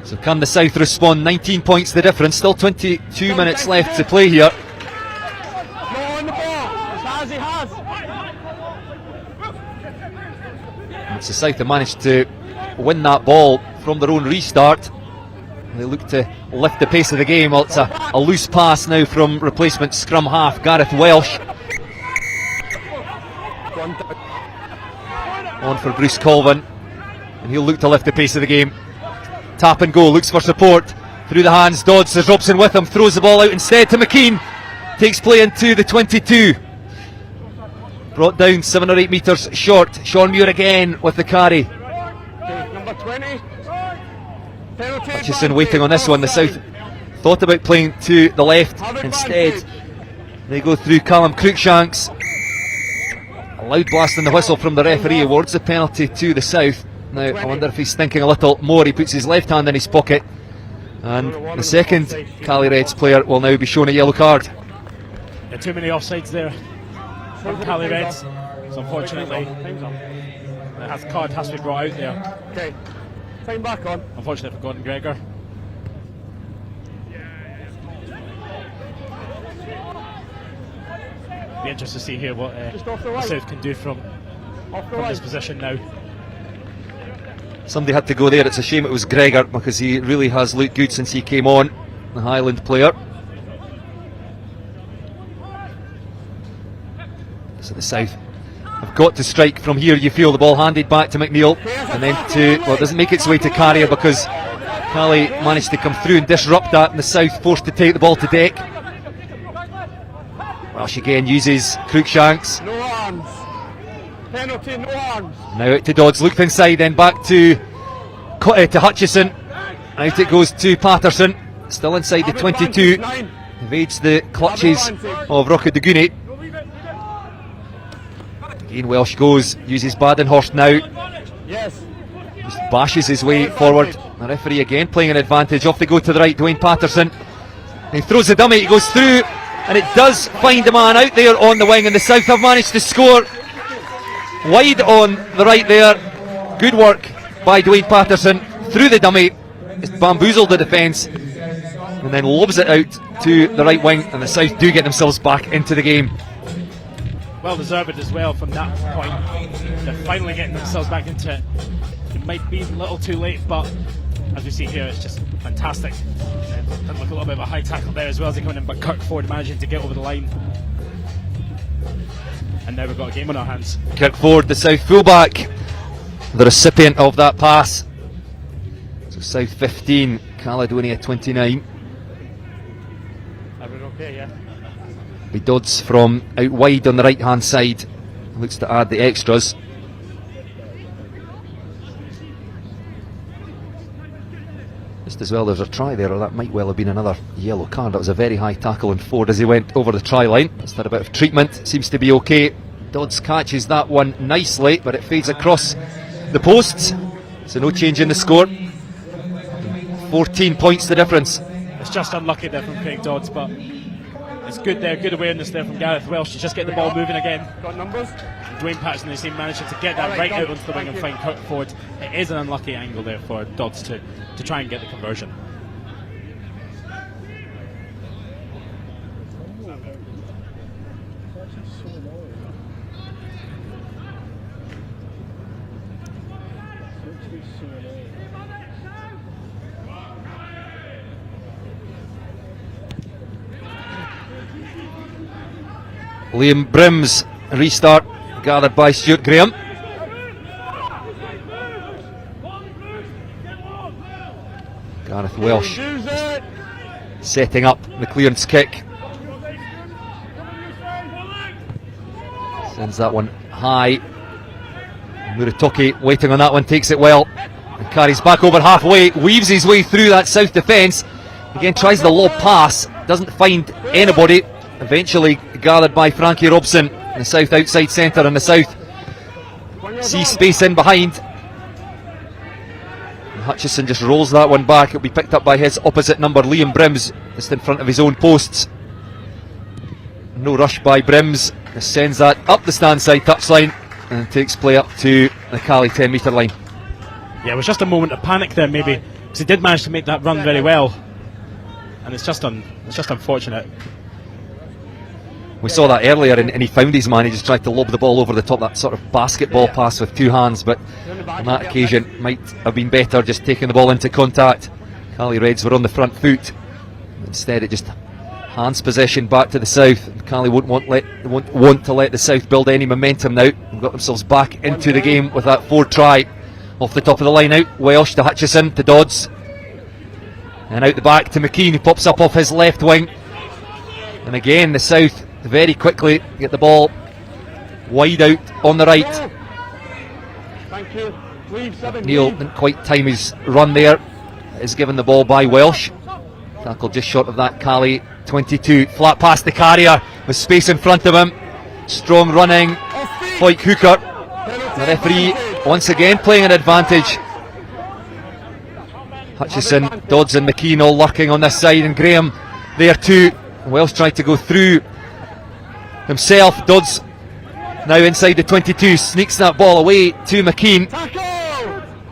Speaker 1: So can the South respond? 19 points the difference, still 22 minutes left to play here. And so South have managed to win that ball from their own restart. They look to lift the pace of the game. Well, it's a loose pass now from replacement scrum half Gareth Welsh. On for Bruce Colvin, and he'll look to lift the pace of the game. Tap and go, looks for support. Through the hands, Dodds, there's Robson with him, throws the ball out instead to McKean. Takes play into the 22. Brought down 7 or 8 metres short. Sean Muir again with the carry.
Speaker 4: Okay, number 20. Penalty.
Speaker 1: Hutchison waiting on this one. The South thought about playing to the left. Instead, they go through Calum Cruikshanks. A loud blast in the whistle from the referee awards the penalty to the South. Now, I wonder if he's thinking a little more. He puts his left hand in his pocket. And the second Cali Reds player will now be shown a yellow card.
Speaker 2: Yeah, too many offsides there from Cali Reds. So unfortunately, the card has to be brought out there.
Speaker 4: Okay, time back on.
Speaker 2: Unfortunately for Gordon Gregor. Be interested to see here what the South can do from this position now.
Speaker 1: Somebody had to go there. It's a shame it was Gregor, because he really has looked good since he came on, the Highland player. So the South have got to strike from here. You feel the ball handed back to McNeil, and then well, it doesn't make its way to Carrier because Cali managed to come through and disrupt that, and the South forced to take the ball to deck. Welsh again uses Cruikshanks.
Speaker 4: No arms. Penalty, no arms.
Speaker 1: Now out to Dodds, looked inside, then back to Hutchison. Out it goes to Patterson, still inside the 22. Evades the clutches of Rocco Duguni. Again Welsh goes, uses Badenhorst now.
Speaker 4: Yes.
Speaker 1: Just bashes his way forward. The referee again playing an advantage. Off they go to the right, Dwayne Patterson. He throws the dummy, it goes through, and it does find a man out there on the wing, and the South have managed to score. Wide on the right there. Good work by Dwayne Patterson. Through the dummy, it's bamboozled the defence, and then lobs it out to the right wing, and the South do get themselves back into the game.
Speaker 2: Well deserved as well from that point. They're finally getting themselves back into it. It might be a little too late, but as we see here, it's just fantastic. Didn't look a little bit of a high tackle there as well as they come in, but Kirk Ford managing to get over the line. And now we've got a game on our hands.
Speaker 1: Kirk Ford, the South fullback, the recipient of that pass. So South 15, Caledonia 29.
Speaker 3: Everyone okay, yeah?
Speaker 1: Be Dodds from out wide on the right hand side. Looks to add the extras. Just as well, there's a try there, or that might well have been another yellow card. That was a very high tackle on Ford as he went over the try line. Just had a bit of treatment, seems to be okay. Dodds catches that one nicely, but it fades across the posts. So no change in the score. 14 points the difference.
Speaker 2: It's just unlucky there from Craig Dodds, but it's good there, good awareness there from Gareth Welsh to just get the ball moving again.
Speaker 4: Got numbers?
Speaker 2: Dwayne Patterson and his team managing to get that right out onto the wing and find Kirk Ford. It is an unlucky angle there for Dodds to try and get the conversion.
Speaker 1: Liam Brim's restart gathered by Stuart Graham. Gareth Welsh setting up the clearance kick. Sends that one high. Muratoki waiting on that one, takes it well and carries back over halfway, weaves his way through that South defence. Again tries the lob pass, doesn't find anybody. Eventually gathered by Frankie Robson, the South outside centre, and the South see space in behind. And Hutchison just rolls that one back. It'll be picked up by his opposite number, Liam Brims, just in front of his own posts. No rush by Brims, just sends that up the stand side touchline and takes play up to the Cali 10 metre line.
Speaker 2: Yeah, it was just a moment of panic there maybe, because he did manage to make that run very well, and it's just unfortunate.
Speaker 1: We saw that earlier, and he found his man. He just tried to lob the ball over the top, that sort of basketball pass with two hands, but on that occasion might have been better just taking the ball into contact. Cali Reds were on the front foot. Instead it just hands possession back to the South. Cali won't want to let the South build any momentum now. They've got themselves back into the game with that 4 try. Off the top of the line out, Welsh to Hutchison to Dodds. And out the back to McKean, who pops up off his left wing. And again the South very quickly get the ball wide out on the right.
Speaker 4: Thank you. Leave 7.
Speaker 1: Neil didn't quite time his run there. Is given the ball by Welsh. Tackle just short of that. Cali 22, flat past the carrier with space in front of him. Strong running, Foyke hooker. The referee once again playing an advantage. Hutchison, Dodds and McKean all lurking on this side, and Graham there too. Welsh tried to go through himself. Dodds now inside the 22, sneaks that ball away to McKean.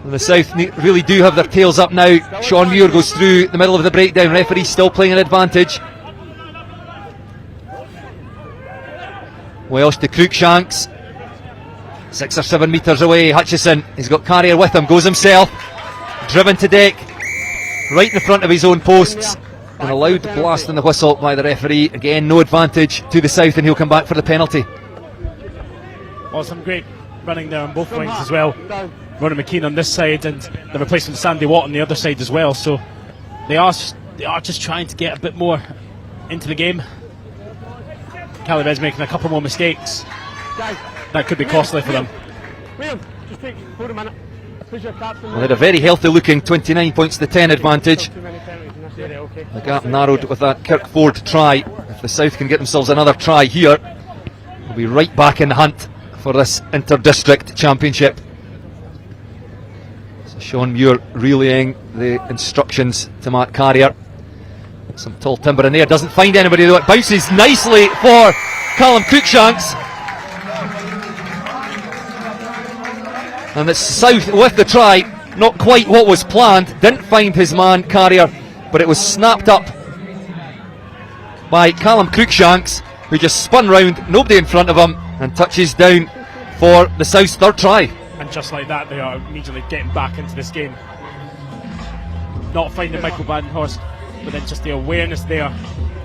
Speaker 1: And the South really do have their tails up now. Sean Muir goes through the middle of the breakdown. Referee still playing an advantage. Welsh to Cruikshanks. 6 or 7 metres away. Hutchison, he's got Carrier with him, goes himself. Driven to deck. Right in the front of his own posts. And a loud blast in the whistle by the referee. Again, no advantage to the South, and he'll come back for the penalty.
Speaker 2: Well, some great running there on both wings as well. Ronan McKean on this side, and the replacement Sandy Watt on the other side as well. So they are just trying to get a bit more into the game. Cali Reds making a couple more mistakes. That could be costly for them.
Speaker 4: Hold a minute. Who's your captain?
Speaker 1: Well, they had a very healthy looking 29 points to 10 advantage. The gap narrowed with that Kirkford try. If the South can get themselves another try here, they'll be right back in the hunt for this inter-district championship. So Sean Muir relaying the instructions to Matt Carrier. Some tall timber in there, doesn't find anybody though. It bounces nicely for Calum Cruikshanks. And it's South with the try. Not quite what was planned. Didn't find his man Carrier, but it was snapped up by Calum Cruikshanks, who just spun round, nobody in front of him, and touches down for the South's 3rd try.
Speaker 2: And just like that, they are immediately getting back into this game. Not finding Michael Badenhorst, but then just the awareness there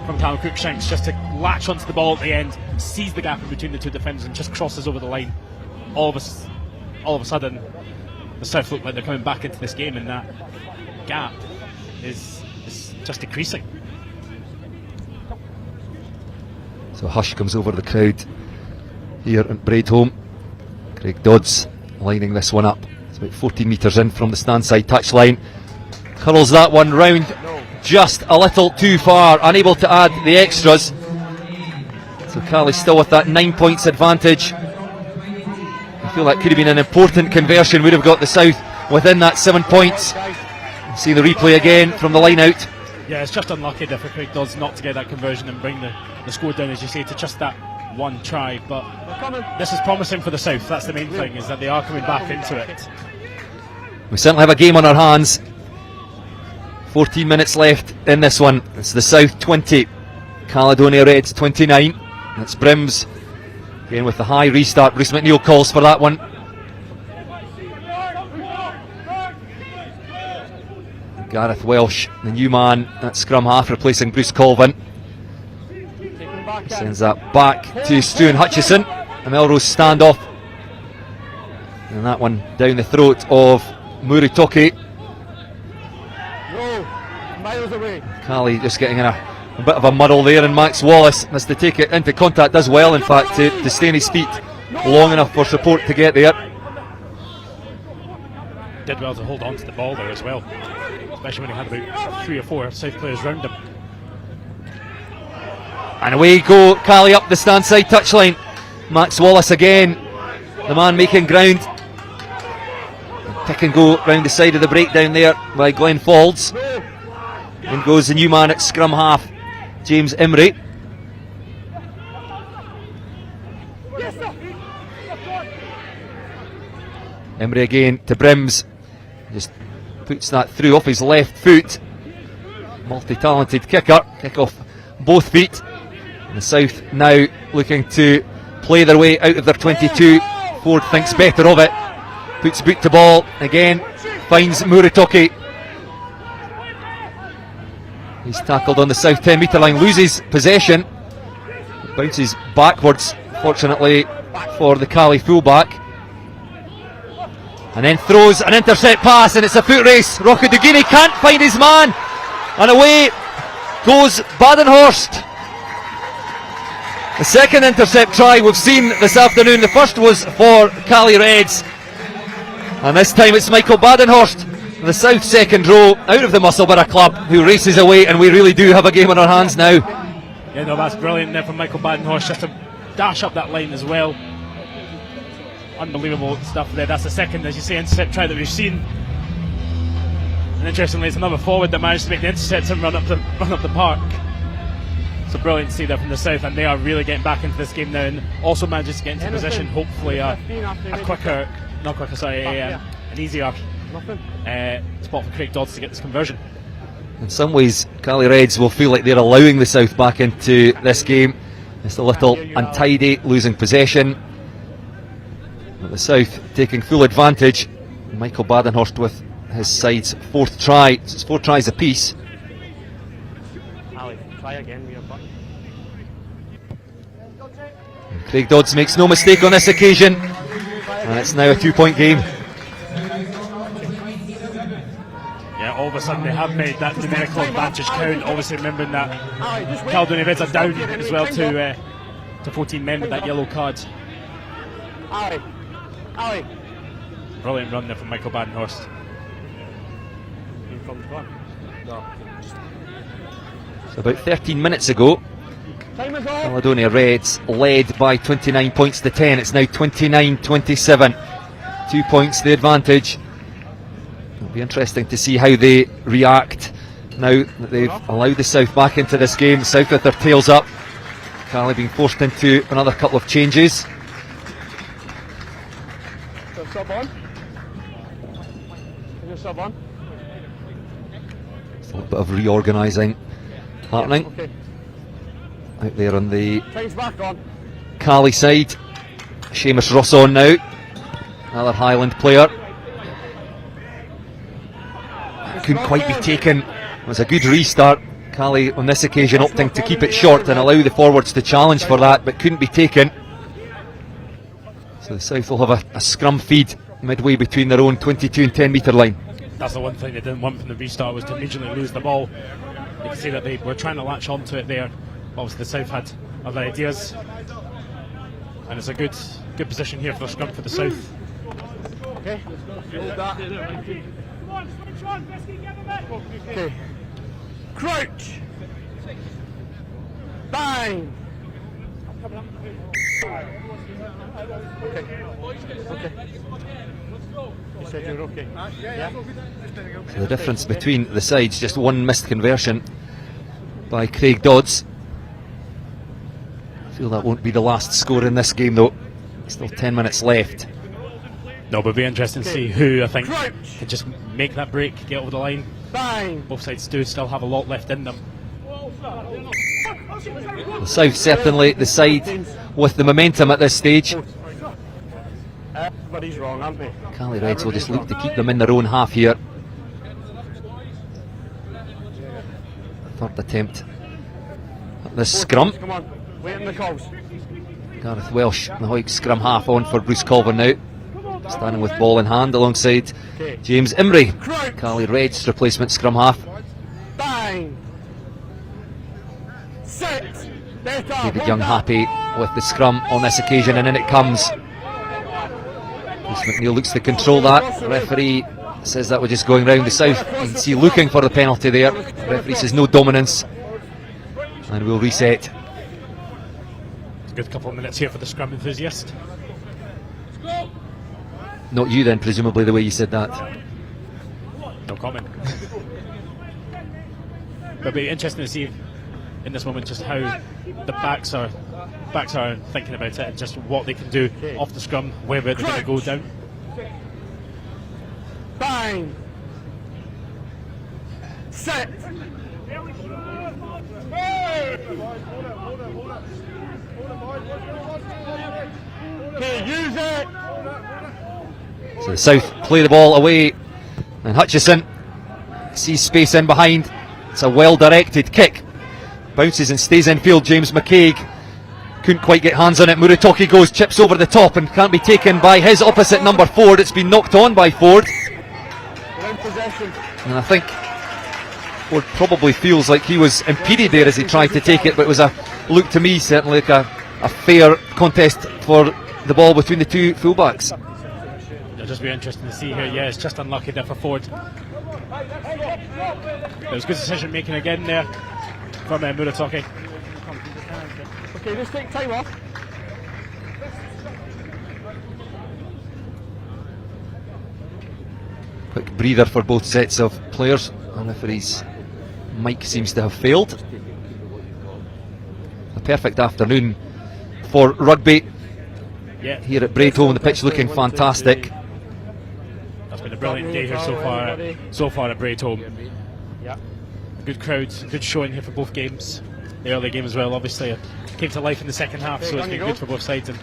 Speaker 2: from Calum Cruikshanks just to latch onto the ball at the end, sees the gap in between the two defenders and just crosses over the line. All of a sudden, the South look like they're coming back into this game, and that gap is just decreasing.
Speaker 1: So hush comes over the crowd here at Braidholme. Craig Dodds lining this one up. It's about 14 metres in from the standside touchline. Curls that one round just a little too far, unable to add the extras. So Cali still with that 9 points advantage. I feel that could have been an important conversion, would have got the South within that 7 points. See the replay again from the line out.
Speaker 2: Yeah, it's just unlucky there for Craig Dodds not to get that conversion and bring the score down, as you say, to just that one try. But this is promising for the South. That's the main thing, is that they are coming back into it.
Speaker 1: We certainly have a game on our hands. 14 minutes left in this one. It's the South 20, Caledonia Reds 29. It's Brims again with the high restart. Bruce McNeil calls for that one. Gareth Welsh, the new man at scrum half, replacing Bruce Colvin. Sends that back to Stu and Hutchison. A Melrose standoff. And that one down the throat of Muritoki.
Speaker 4: Miles away.
Speaker 1: Cali just getting in a bit of a muddle there, and Max Wallace has to take it into contact, does well in fact to stay on his feet long enough for support to get there.
Speaker 2: Did well to hold on to the ball there as well, especially when he had about 3 or 4 South players round him.
Speaker 1: And away go Cali up the standside touchline. Max Wallace again, the man making ground. Pick and go round the side of the breakdown there by Glenn Faulds. In goes the new man at scrum half, James Emery. Emery again to Brims. Just puts that through off his left foot. Multi-talented kicker. Kick off both feet. And the South now looking to play their way out of their 22. Ford thinks better of it. Puts boot to ball again. Finds Muritoki. He's tackled on the south 10 metre line, loses possession, bounces backwards, fortunately for the Cali fullback, and then throws an intercept pass, and it's a foot race. Rocco Dugini can't find his man, and away goes Badenhorst. The second intercept try we've seen this afternoon. The first was for Cali Reds, and this time it's Michael Badenhorst, the south second row, out of the Musselburgh club, who races away, and we really do have a game on our hands now.
Speaker 2: Yeah, no, that's brilliant there from Michael Badenhorst, just to dash up that line as well. Unbelievable stuff there. That's the second, as you say, intercept try that we've seen. And interestingly, it's another forward that managed to make the intercept and run up the park. So brilliant to see that from the south, and they are really getting back into this game now, and also manages to get into position. Hopefully, an easier spot for Craig Dodds to get this conversion.
Speaker 1: In some ways, Cali Reds will feel like they're allowing the south back into this game. It's a little untidy, losing possession. But the south taking full advantage. Michael Badenhorst with his side's fourth try. It's 4 tries apiece.
Speaker 4: Ali, try again with your button.
Speaker 1: Craig Dodds makes no mistake on this occasion, and it's now a 2-point game.
Speaker 2: Yeah, all of a sudden they have made that numerical advantage count. Obviously, remembering that Caledonia Reds are down as well to 14 men with that yellow card.
Speaker 4: Ali.
Speaker 2: Brilliant run there from Michael Badenhorst.
Speaker 1: So about 13 minutes ago, Caledonia Reds led by 29 points to 10. It's now 29-27. 2 points the advantage. It'll be interesting to see how they react now that they've allowed the south back into this game. South with their tails up. Cali being forced into another couple of changes.
Speaker 4: Sub on. Is your sub on?
Speaker 1: It's a little bit of reorganising happening.
Speaker 4: Okay.
Speaker 1: Out there on the
Speaker 4: Time's back on.
Speaker 1: Cali side. Seamus Ross on now. Another Highland player. Couldn't quite be taken. It was a good restart. Cali on this occasion opting to keep it short and allow the forwards to challenge for that, but couldn't be taken. So the south will have a scrum feed midway between their own 22 and 10 metre line.
Speaker 2: That's the one thing they didn't want from the restart, was to immediately lose the ball. You can see that they were trying to latch onto it there. Obviously the south had other ideas, and it's a good position here for the scrum for the south.
Speaker 4: Okay. Okay. Crouch. Bang. Okay. You said you were okay. Yeah.
Speaker 1: So the difference between the sides, just one missed conversion by Craig Dodds. I feel that won't be the last score in this game though. Still 10 minutes left.
Speaker 2: No, but it'll be interesting to see who, I think, can just make that break, get over the line.
Speaker 4: Bang.
Speaker 2: Both sides do still have a lot left in them.
Speaker 1: The south certainly the side with the momentum at this stage.
Speaker 4: Everybody's wrong, aren't they?
Speaker 1: Cali Reds will just look to keep them in their own half here. Third attempt at this scrum.
Speaker 4: Come on, wait in the calls.
Speaker 1: Gareth Welsh, the Hoyk scrum half on for Bruce Culver now. Standing with ball in hand alongside James Imrie, Cali Reds replacement scrum half.
Speaker 4: Bang. Set.
Speaker 1: David Young happy with the scrum on this occasion, and in it comes. Bruce McNeil looks to control that. The referee says that we're just going round the south. You can see looking for the penalty there. The referee says no dominance, and we'll reset.
Speaker 2: It's a good couple of minutes here for the scrum enthusiast.
Speaker 1: Not you then, presumably, the way you said that.
Speaker 2: No comment. But it'll be interesting to see in this moment just how the backs are thinking about it, and just what they can do off the scrum, whether they're going to go down.
Speaker 4: Bang. Set. Okay, use it.
Speaker 1: So the south play the ball away, and Hutchison sees space in behind, It's a well-directed kick. Bounces and stays in field. James McCaig couldn't quite get hands on it. Muratoki goes, chips over the top and can't be taken by his opposite number Ford. It's been knocked on by Ford. And I think Ford probably feels like he was impeded there as he tried to take it, but it was looked to me certainly like a fair contest for the ball between the two fullbacks.
Speaker 2: It'll just be interesting to see here. Yeah, it's just unlucky there for Ford. It was good decision making again there from Muratoki.
Speaker 4: Okay, just take time off.
Speaker 1: Quick breather for both sets of players. And referee's mic seems to have failed. A perfect afternoon for rugby here at Braidholme. The pitch looking fantastic.
Speaker 2: That's been a brilliant day here so far at Braidholme. Good crowds, good showing here for both games. The early game as well, obviously, it came to life in the second half, so it's been good for both sides. And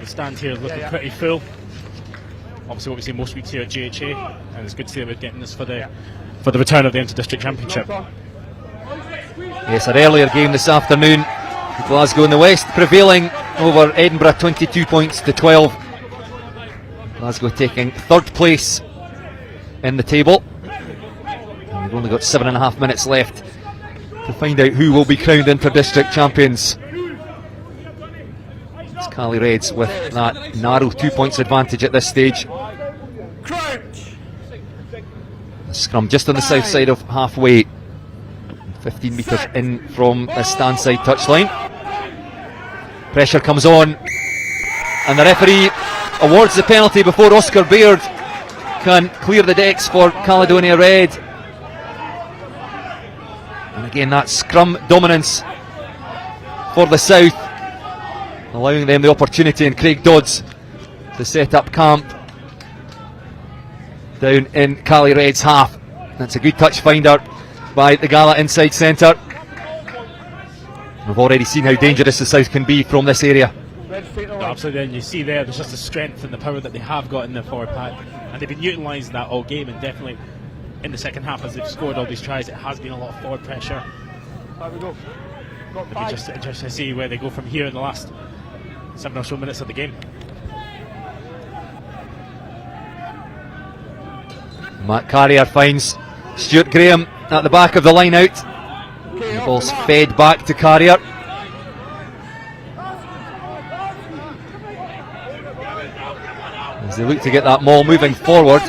Speaker 2: the stand here looking pretty full. Obviously, what we see most weeks here at GHA, and it's good to see them getting this for the return of the Inter-District Championship.
Speaker 1: Yes, an earlier game this afternoon. Glasgow in the West prevailing over Edinburgh 22 points to 12. Glasgow taking third place in the table. And we've only got 7.5 minutes left to find out who will be crowned Inter-District champions. It's Cali Reds with that narrow 2 points advantage at this stage. The scrum just on the south side of halfway, 15 metres in from the stand side touchline. Pressure comes on and the referee awards the penalty before Oscar Baird can clear the decks for Caledonia Red. And again, that scrum dominance for the south, allowing them the opportunity, and Craig Dodds to set up camp down in Cali Red's half. That's a good touch finder by the Gala inside centre. We've already seen how dangerous the south can be from this area.
Speaker 2: Absolutely, and you see there's just the strength and the power that they have got in the forward pack, and they've been utilising that all game, and definitely in the second half as they've scored all these tries, it has been a lot of forward pressure. It'll be just interesting to see where they go from here in the last 7 or so minutes of the game.
Speaker 1: Matt Carrier finds Stuart Graham at the back of the line out. The ball's fed back to Carrier. As they look to get that maul moving forward.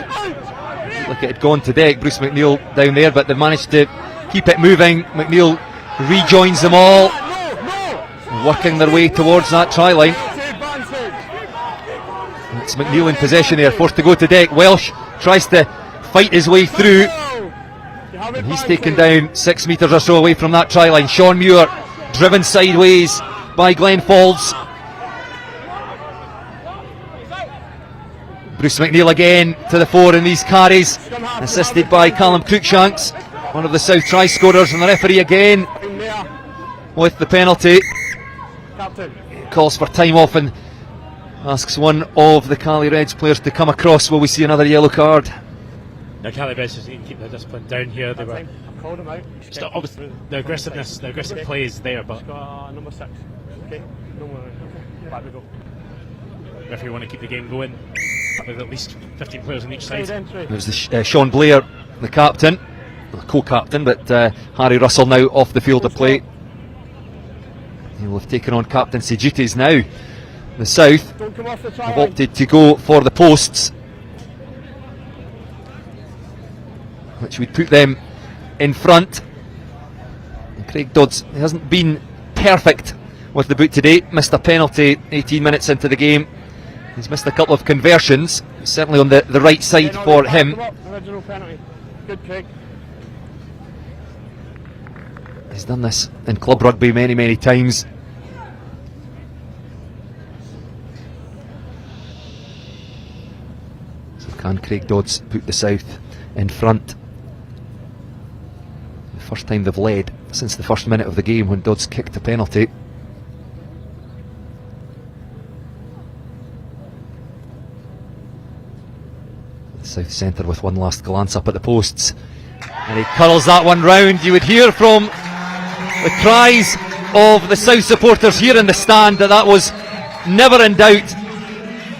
Speaker 1: Look, it had gone to deck. Bruce McNeil down there, but they've managed to keep it moving. McNeil rejoins them all, working their way towards that try line. It's McNeil in possession here, forced to go to deck. Welsh tries to fight his way through, and he's taken down 6 metres or so away from that try line. Sean Muir driven sideways by Glenn Falls. Bruce McNeil again to the fore in these carries, assisted by Calum Cruikshanks, one of the South try scorers, and the referee again with the penalty. Calls for time off and asks one of the Cali Reds players to come across. Will we see another yellow card?
Speaker 2: Now Cali Reds just need to keep their discipline down here. They were obviously the aggressiveness, the aggressive play is there, but
Speaker 4: number 6. Okay, back we go.
Speaker 2: Referee want to keep the game going with at least 15 players on each side.
Speaker 1: There's the Sean Blair, the captain, the co-captain, but Harry Russell now off the field of play. He will have taken on captaincy duties now. The South have opted to go for the posts, which would put them in front. And Craig Dodds hasn't been perfect with the boot today. Missed a penalty 18 minutes into the game. He's missed a couple of conversions, certainly on the right side for him.
Speaker 4: Good Craig.
Speaker 1: He's done this in club rugby many times. So can Craig Dodds put the South in front? The first time they've led since the first minute of the game when Dodds kicked a penalty. South centre with one last glance up at the posts. And he curls that one round. You would hear from the cries of the South supporters here in the stand that was never in doubt.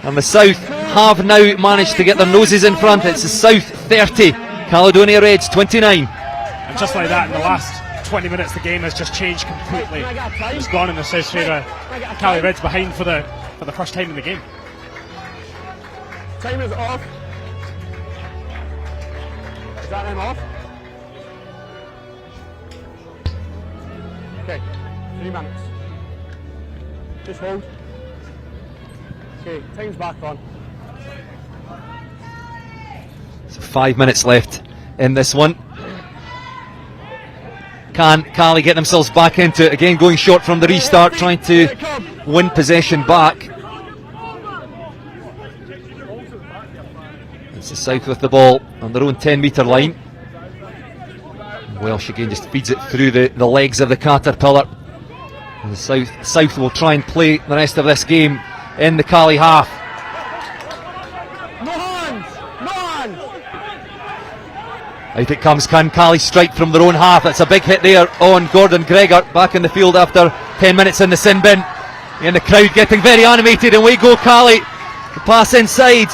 Speaker 1: And the South have now managed to get their noses in front. It's the South 30, Caledonia Reds 29.
Speaker 2: And just like that, in the last 20 minutes, the game has just changed completely. It's gone in the South's favour. Cali Reds behind for the first time in the game.
Speaker 4: Time is off. Is that time off? Okay, 3 minutes. Just hold. Okay, time's back on.
Speaker 1: So 5 minutes left in this one. Can Cali get themselves back into it? Again, going short from the restart, trying to win possession back. It's the South with the ball on their own 10-metre line. Welsh again just feeds it through the legs of the Caterpillar. And the South will try and play the rest of this game in the Cali half.
Speaker 4: No hands! No hands!
Speaker 1: Out it comes. Can Cali strike from their own half? That's a big hit there on Gordon Gregor, back in the field after 10 minutes in the sin bin. And the crowd getting very animated, and we go Cali. The pass inside.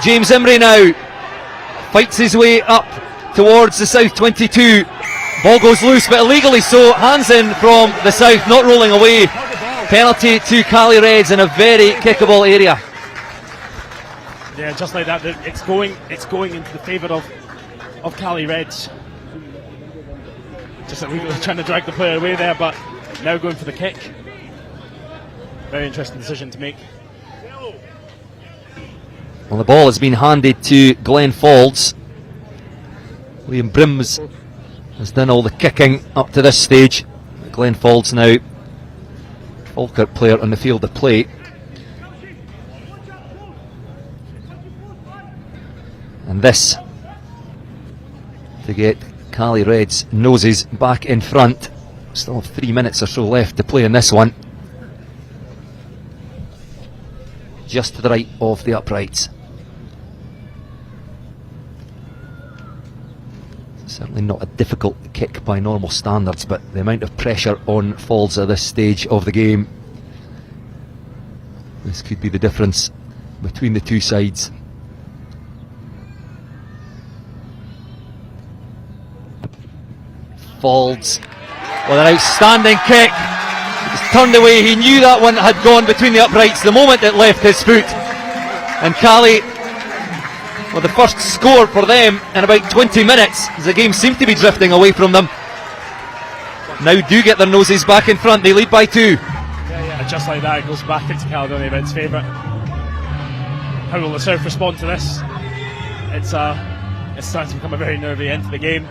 Speaker 1: James Imrie now fights his way up towards the South 22. Ball goes loose, but illegally so. Hands in from the South, not rolling away. Penalty to Cali Reds in a very kickable area.
Speaker 2: Yeah, just like that, it's going into the favour of Cali Reds. Just illegally trying to drag the player away there, but now going for the kick. Very interesting decision to make.
Speaker 1: Well, the ball has been handed to Glenn Faulds. Liam Brims has done all the kicking up to this stage. Glenn Faulds now, Falkirk player on the field of play. And this to get Cali Reds' noses back in front. Still have 3 minutes or so left to play in this one. Just to the right of the uprights. Certainly not a difficult kick by normal standards, but the amount of pressure on Faulds at this stage of the game, this could be the difference between the two sides. Faulds with an outstanding kick. He's turned away. He knew that one had gone between the uprights the moment it left his foot. And Cali, well, the first score for them in about 20 minutes, as the game seemed to be drifting away from them, now do get their noses back in front. They lead by 2.
Speaker 2: And just like that, it goes back into Caledonia Reds' favour. How will the South respond to this? It's starting to become a very nervy end to the game.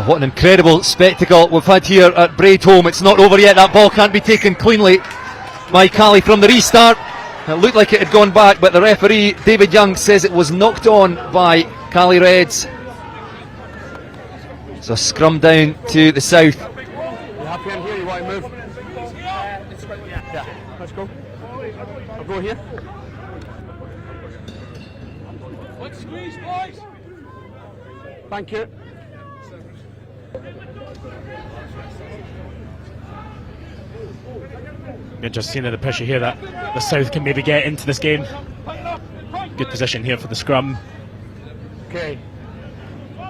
Speaker 1: What an incredible spectacle we've had here at Braidholme. It's not over yet. That ball can't be taken cleanly by Cali from the restart. It looked like it had gone back, but the referee, David Young, says it was knocked on by Cali Reds. So scrum down to the South.
Speaker 4: You happy in here? You want to move? Yeah, let's go. I'll go here.
Speaker 3: Let's squeeze, boys.
Speaker 4: Thank you.
Speaker 2: You're just seeing the pressure here that the South can maybe get into this game. Good position here for the scrum.
Speaker 4: Okay.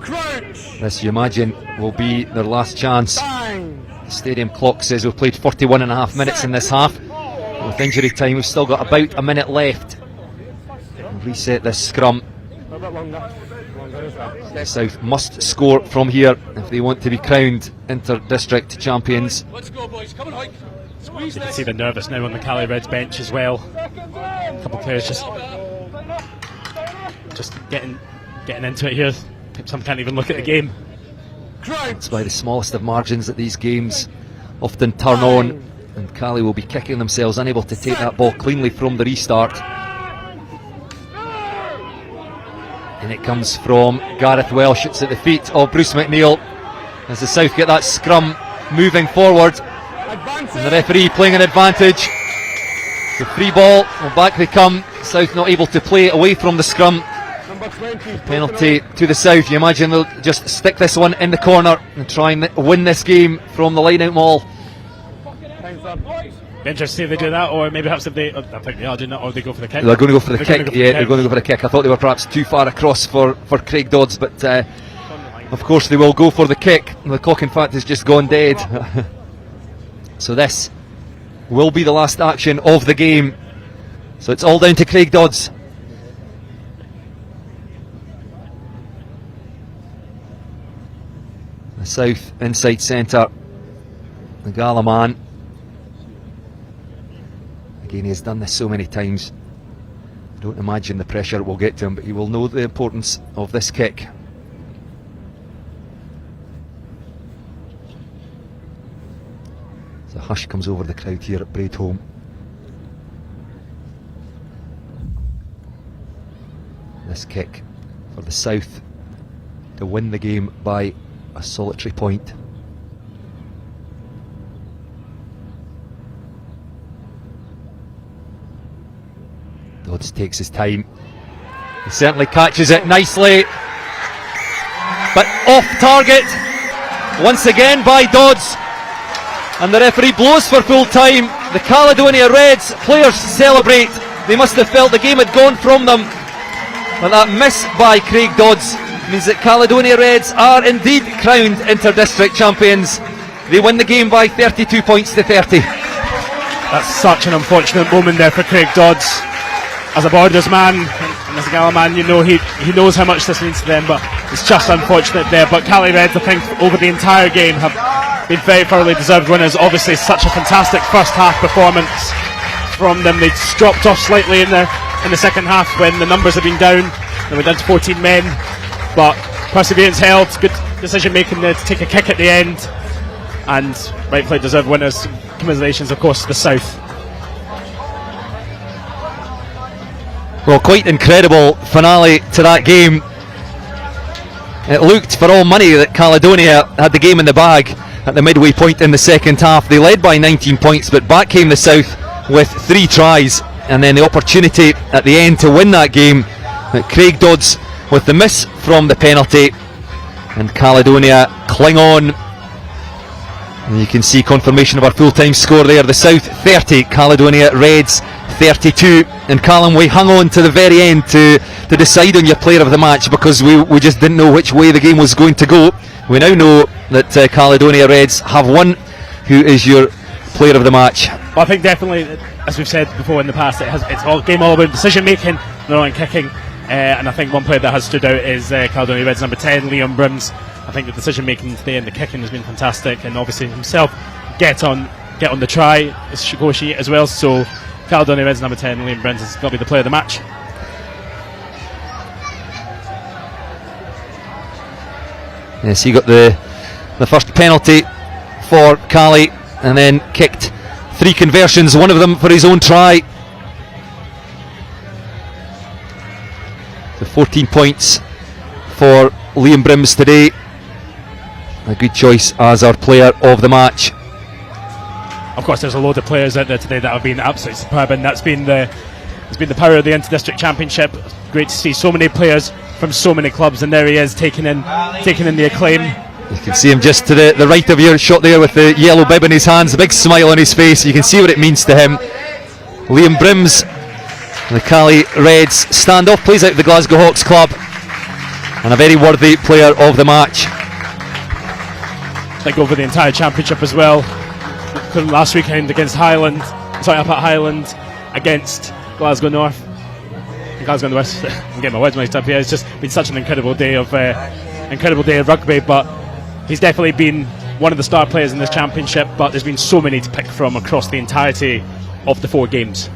Speaker 4: Crouch.
Speaker 1: This, you imagine, will be their last chance.
Speaker 4: Bang.
Speaker 1: The stadium clock says we've played 41 and a half minutes in this half. With injury time, we've still got about a minute left. We'll reset this scrum.
Speaker 4: A bit longer.
Speaker 1: The South must score from here if they want to be crowned inter-district champions.
Speaker 3: Let's go, boys. Come on, Hike. Squeeze
Speaker 2: You can
Speaker 3: this.
Speaker 2: see the nervous now on the Cali Reds bench as well. A couple of players just getting into it here. Some can't even look at the game.
Speaker 1: It's by the smallest of margins that these games often turn on, and Cali will be kicking themselves, unable to take that ball cleanly from the restart. And it comes from Gareth Welsh. It's at the feet of Bruce McNeil as the South get that scrum moving forward. And the referee playing an advantage. The free ball, and back they come. South not able to play away from the scrum.
Speaker 4: Number 20.
Speaker 1: Penalty to the South. You imagine they'll just stick this one in the corner and try and win this game from the line-out maul.
Speaker 4: Time's up.
Speaker 2: Be interested to see if they do that, or maybe perhaps if they, I think they are doing that, or they go for the kick.
Speaker 1: They're going to go for the
Speaker 2: They're
Speaker 1: kick.
Speaker 2: gonna go for
Speaker 1: Yeah,
Speaker 2: the
Speaker 1: they're
Speaker 2: kick.
Speaker 1: going to go for the kick. I thought they were perhaps too far across for Craig Dodds, but of course they will go for the kick. The clock, in fact, has just gone dead. So this will be the last action of the game. So it's all down to Craig Dodds. The South inside centre, the Gala man. Again, he has done this so many times. I don't imagine the pressure will get to him, but he will know the importance of this kick. So hush comes over the crowd here at Braidholme. This kick for the South to win the game by a solitary point. Dodds takes his time. He certainly catches it nicely, but off target once again by Dodds, and the referee blows for full time. The Caledonia Reds players celebrate. They must have felt the game had gone from them, but that miss by Craig Dodds means that Caledonia Reds are indeed crowned inter-district champions. They win the game by 32 points to 30.
Speaker 2: That's such an unfortunate moment there for Craig Dodds. As a Borders man and as a Gala man, you know he knows how much this means to them, but it's just unfortunate there. But Cali Reds, I think, over the entire game have been very thoroughly deserved winners. Obviously, such a fantastic first half performance from them. They just dropped off slightly in the second half when the numbers have been down. They went down to 14 men, but perseverance held. Good decision making there to take a kick at the end, and rightfully deserved winners. Congratulations, of course, to the South.
Speaker 1: Well, quite incredible finale to that game. It looked for all money that Caledonia had the game in the bag at the midway point in the second half. They led by 19 points, but back came the South with 3 tries, and then the opportunity at the end to win that game. Craig Dodds with the miss from the penalty, and Caledonia cling on. And you can see confirmation of our full-time score there. The South 30, Caledonia Reds 32. And Calum, we hung on to the very end to decide on your player of the match, because we just didn't know which way the game was going to go. We now know that Caledonia Reds have won. Who is your player of the match?
Speaker 2: Well, I think definitely, as we've said before in the past, it's all game all about decision making, not on kicking. And I think one player that has stood out is Caledonia Reds number 10, Liam Brims. I think the decision making today and the kicking has been fantastic, and obviously himself get on the try go sheet as well. So Caledonia Reds number 10, Liam Brims, has got to be the player of the match.
Speaker 1: Yes, he got the first penalty for Cali, and then kicked 3 conversions, one of them for his own try. So 14 points for Liam Brims today. A good choice as our player of the match.
Speaker 2: Of course, there's a load of players out there today that have been absolutely superb, and it's been the power of the Inter-District Championship. Great to see so many players from so many clubs, and there he is taking in the acclaim.
Speaker 1: You can see him just to the right of your shot there with the yellow bib in his hands, a big smile on his face. You can see what it means to him. Liam Brims, the Cali Reds standoff, plays out of the Glasgow Hawks club, and a very worthy player of the match.
Speaker 2: I think over the entire championship as well. Last weekend against up at Highland, against Glasgow North. Glasgow West. I'm getting my words mixed up here. It's just been such an incredible day of rugby, but he's definitely been one of the star players in this championship. But there's been so many to pick from across the entirety of the 4 games.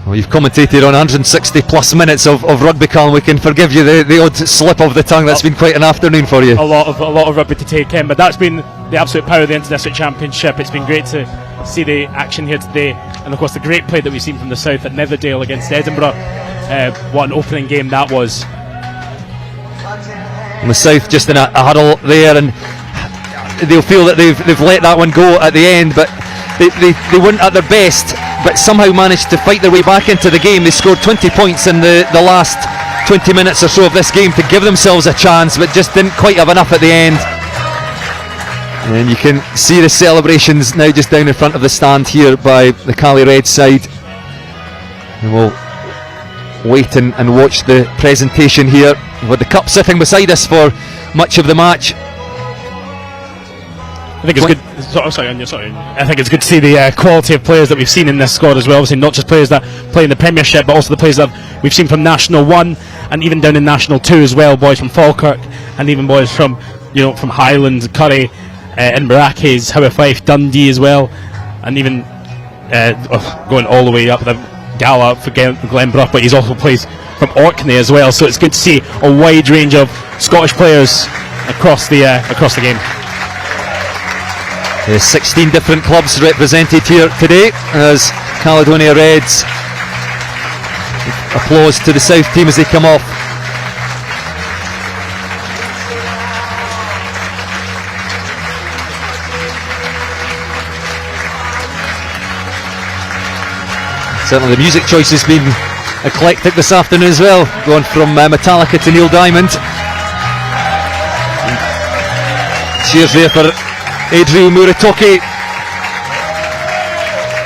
Speaker 1: Well, you've commentated on 160 plus minutes of rugby, Calum. We can forgive you the odd slip of the tongue. That's been quite an afternoon for you.
Speaker 2: A lot of rugby to take in, but that's been the absolute power of the Inter-District Championship. It's been great to see the action here today, and of course the great play that we've seen from the South at Netherdale against Edinburgh. What an opening game that was.
Speaker 1: And the South just in a huddle there, and they'll feel that they've let that one go at the end, but they weren't at their best, but somehow managed to fight their way back into the game. They scored 20 points in the last 20 minutes or so of this game to give themselves a chance, but just didn't quite have enough at the end. And you can see the celebrations now just down in front of the stand here by the Cali Red side. And we'll wait and watch the presentation here with the cup sitting beside us for much of the match.
Speaker 2: I think it's good. I think it's good to see the quality of players that we've seen in this squad as well. Obviously, not just players that play in the Premiership, but also the players that we've seen from National 1 and even down in National 2 as well. Boys from Falkirk and even boys from from Highland, Curry, Inverackies, Howe Fife, Dundee as well, and even going all the way up the Gala for Glenbrook, but he's also plays from Orkney as well. So it's good to see a wide range of Scottish players across the game.
Speaker 1: 16 different clubs represented here today as Caledonia Reds. Applause to the South team as they come off. Certainly the music choice has been eclectic this afternoon as well, going from Metallica to Neil Diamond. Cheers there for Adriel Muratoki.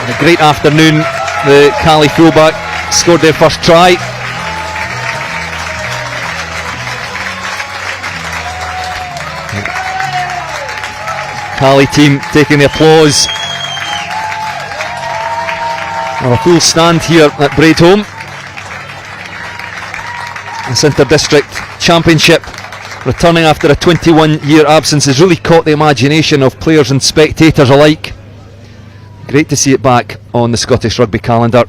Speaker 1: A great afternoon. The Cali fullback scored their first try. Cali team taking the applause. A full stand here at Braidholme. This Inter-District Championship, returning after a 21-year absence, has really caught the imagination of players and spectators alike. Great to see it back on the Scottish Rugby calendar.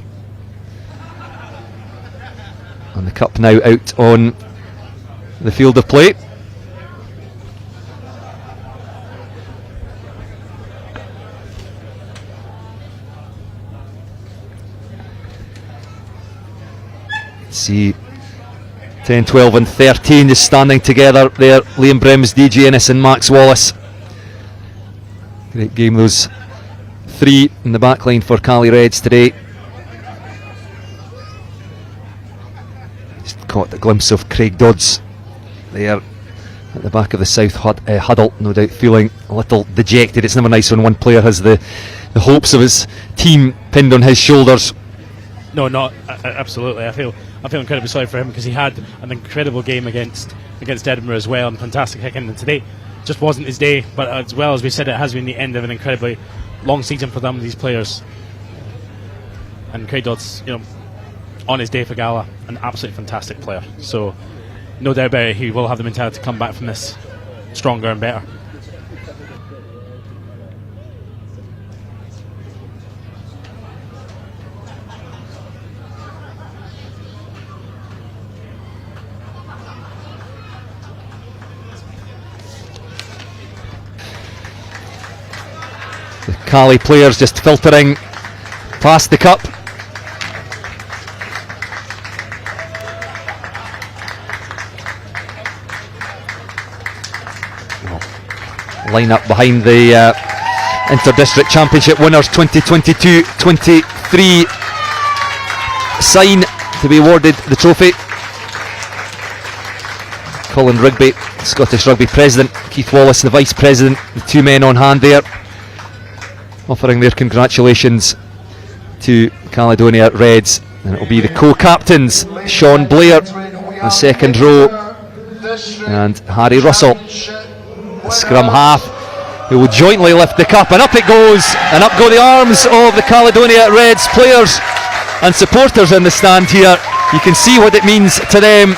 Speaker 1: And the cup now out on the field of play. See 10, 12 and 13 just standing together there. Liam Brims, DJ Innes and Max Wallace. Great game, those three in the back line for Cali Reds today. Just caught a glimpse of Craig Dodds there at the back of the South huddle, no doubt feeling a little dejected. It's never nice when one player has the hopes of his team pinned on his shoulders.
Speaker 2: No, not absolutely. I feel incredibly sorry for him because he had an incredible game against Edinburgh as well, and fantastic kicking. And today just wasn't his day. But as well as we said, it has been the end of an incredibly long season for them, these players. And Craig Dodds, on his day for Gala, an absolutely fantastic player. So no doubt about it, he will have the mentality to come back from this stronger and better. The
Speaker 1: Cali players just filtering past the cup. Line up behind the Inter-District Championship winners 2022-23 sign to be awarded the trophy. Colin Rugby, Scottish Rugby President, Keith Wallace, the Vice President, the two men on hand there, offering their congratulations to Caledonia Reds. And it will be the co-captains, Sean Blair, the second row, and Harry Russell, the scrum half, who will jointly lift the cup. And up it goes, and up go the arms of the Caledonia Reds players and supporters in the stand here. You can see what it means to them.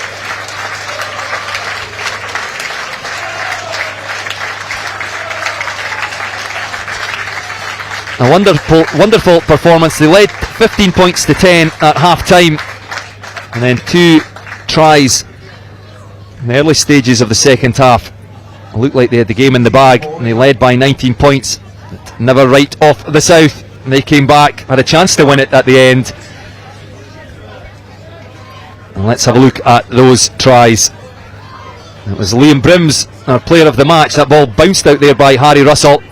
Speaker 1: A wonderful performance. They led 15 points to 10 at half time, and then two tries in the early stages of the second half. It looked like they had the game in the bag, and they led by 19 points. Never right off the South, and they came back, had a chance to win it at the end. And let's have a look at those tries. It was Liam Brims, our player of the match. That ball bounced out there by Harry Russell,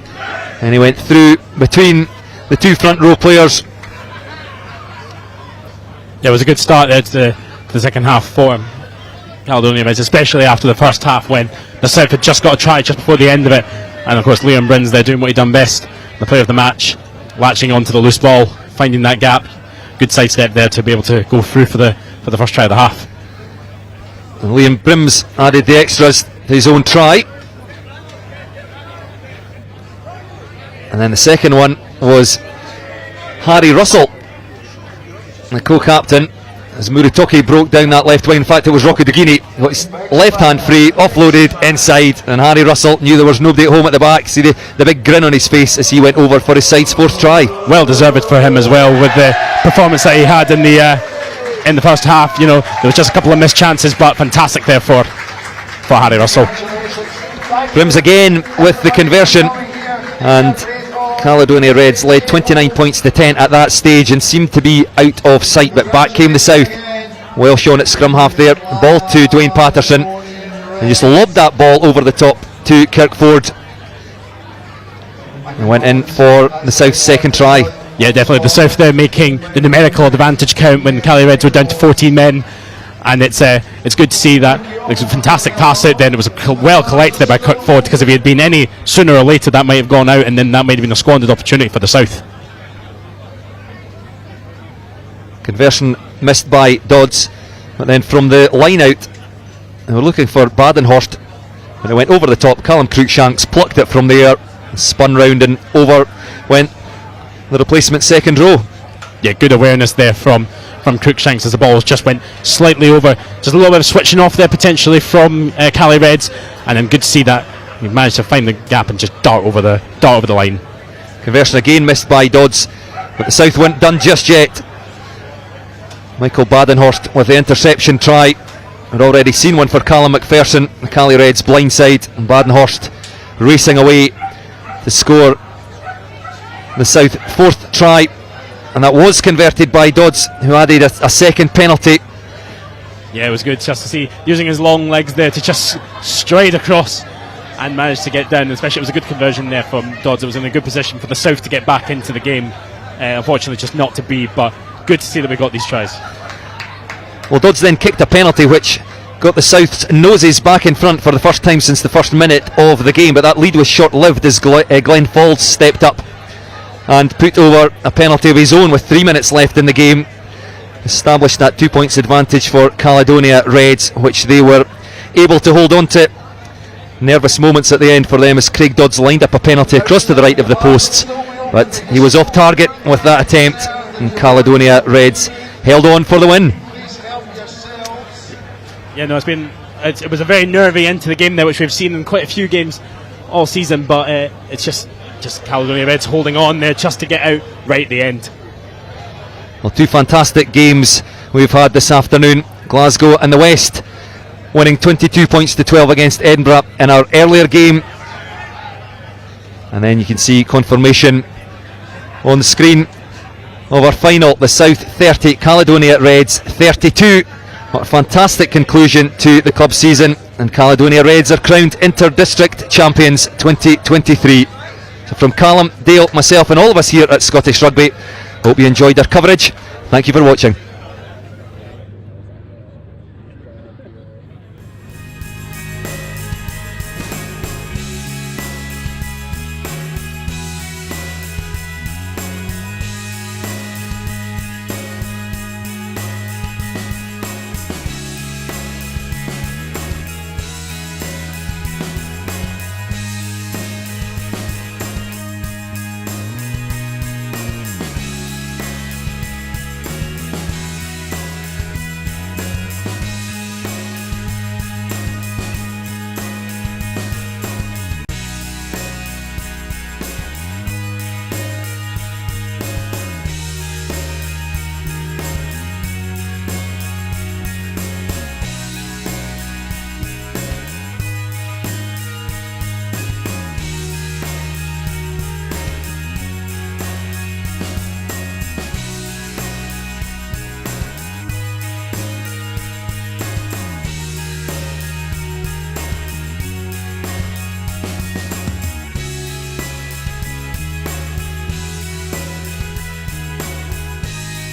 Speaker 1: and he went through between the two front row players.
Speaker 2: Yeah, it was a good start there to the second half for him. Caledonia Reds, especially after the first half when the South had just got a try just before the end of it. And of course Liam Brins there doing what he done best, the player of the match, latching onto the loose ball, finding that gap. Good sidestep there to be able to go through for the first try of the half.
Speaker 1: And Liam Brims added the extras to his own try. And then the second one was Harry Russell, the co-captain, as Muritoki broke down that left wing. In fact, it was Rocky Dugini, got his left hand free, offloaded inside, and Harry Russell knew there was nobody at home at the back. See the big grin on his face as he went over for his side's fourth try.
Speaker 2: Well deserved for him as well, with the performance that he had in the first half. You know, there was just a couple of missed chances, but fantastic there for Harry Russell.
Speaker 1: Brims again with the conversion, and Caledonia Reds led 29 points to 10 at that stage and seemed to be out of sight, but back came the South. Well shown at scrum half there. Ball to Dwayne Patterson, and just lobbed that ball over the top to Kirkford, and went in for the South's second try.
Speaker 2: Yeah, definitely the South there making the numerical advantage count when Cali Reds were down to 14 men, and it's good to see that. There's a fantastic pass out there, and it was well collected by Kirkford, because if he had been any sooner or later that might have gone out, and then that might have been a squandered opportunity for the South.
Speaker 1: Conversion missed by Dodds, but then from the line out they were looking for Badenhorst, and it went over the top. Callum Cruikshanks plucked it from there, spun round, and over went the replacement second row.
Speaker 2: Yeah, good awareness there from Cruikshanks as the ball just went slightly over. Just a little bit of switching off there potentially from Cali Reds, and then good to see that he managed to find the gap and just dart over the line.
Speaker 1: Conversion again missed by Dodds, but the South weren't done just yet. Michael Badenhorst with the interception try. We'd already seen one for Callum McPherson, the Cali Reds blindside, and Badenhorst racing away to score the South fourth try, and that was converted by Dodds, who added a second penalty.
Speaker 2: Yeah, it was good just to see, using his long legs there to just stride across and manage to get down. Especially, it was a good conversion there from Dodds. It was in a good position for the South to get back into the game. Unfortunately, just not to be, but good to see that we got these tries.
Speaker 1: Well, Dodds then kicked a penalty which got the South's noses back in front for the first time since the first minute of the game, but that lead was short-lived as Glenn Falls stepped up and put over a penalty of his own with 3 minutes left in the game, established that 2 points advantage for Caledonia Reds, which they were able to hold on to. Nervous moments at the end for them as Craig Dodds lined up a penalty across to the right of the posts, but he was off target with that attempt, and Caledonia Reds held on for the win.
Speaker 2: Yeah, no, it was a very nervy end to the game there, which we've seen in quite a few games all season, but it's just Caledonia Reds holding on there just to get out right at the end.
Speaker 1: Well, two fantastic games we've had this afternoon. Glasgow and the West winning 22 points to 12 against Edinburgh in our earlier game, and then you can see confirmation on the screen of our final. The South 30, Caledonia Reds 32. What a fantastic conclusion to the club season, and Caledonia Reds are crowned Inter-District Champions 2023. So from Calum, Dale, myself and all of us here at Scottish Rugby, hope you enjoyed our coverage. Thank you for watching.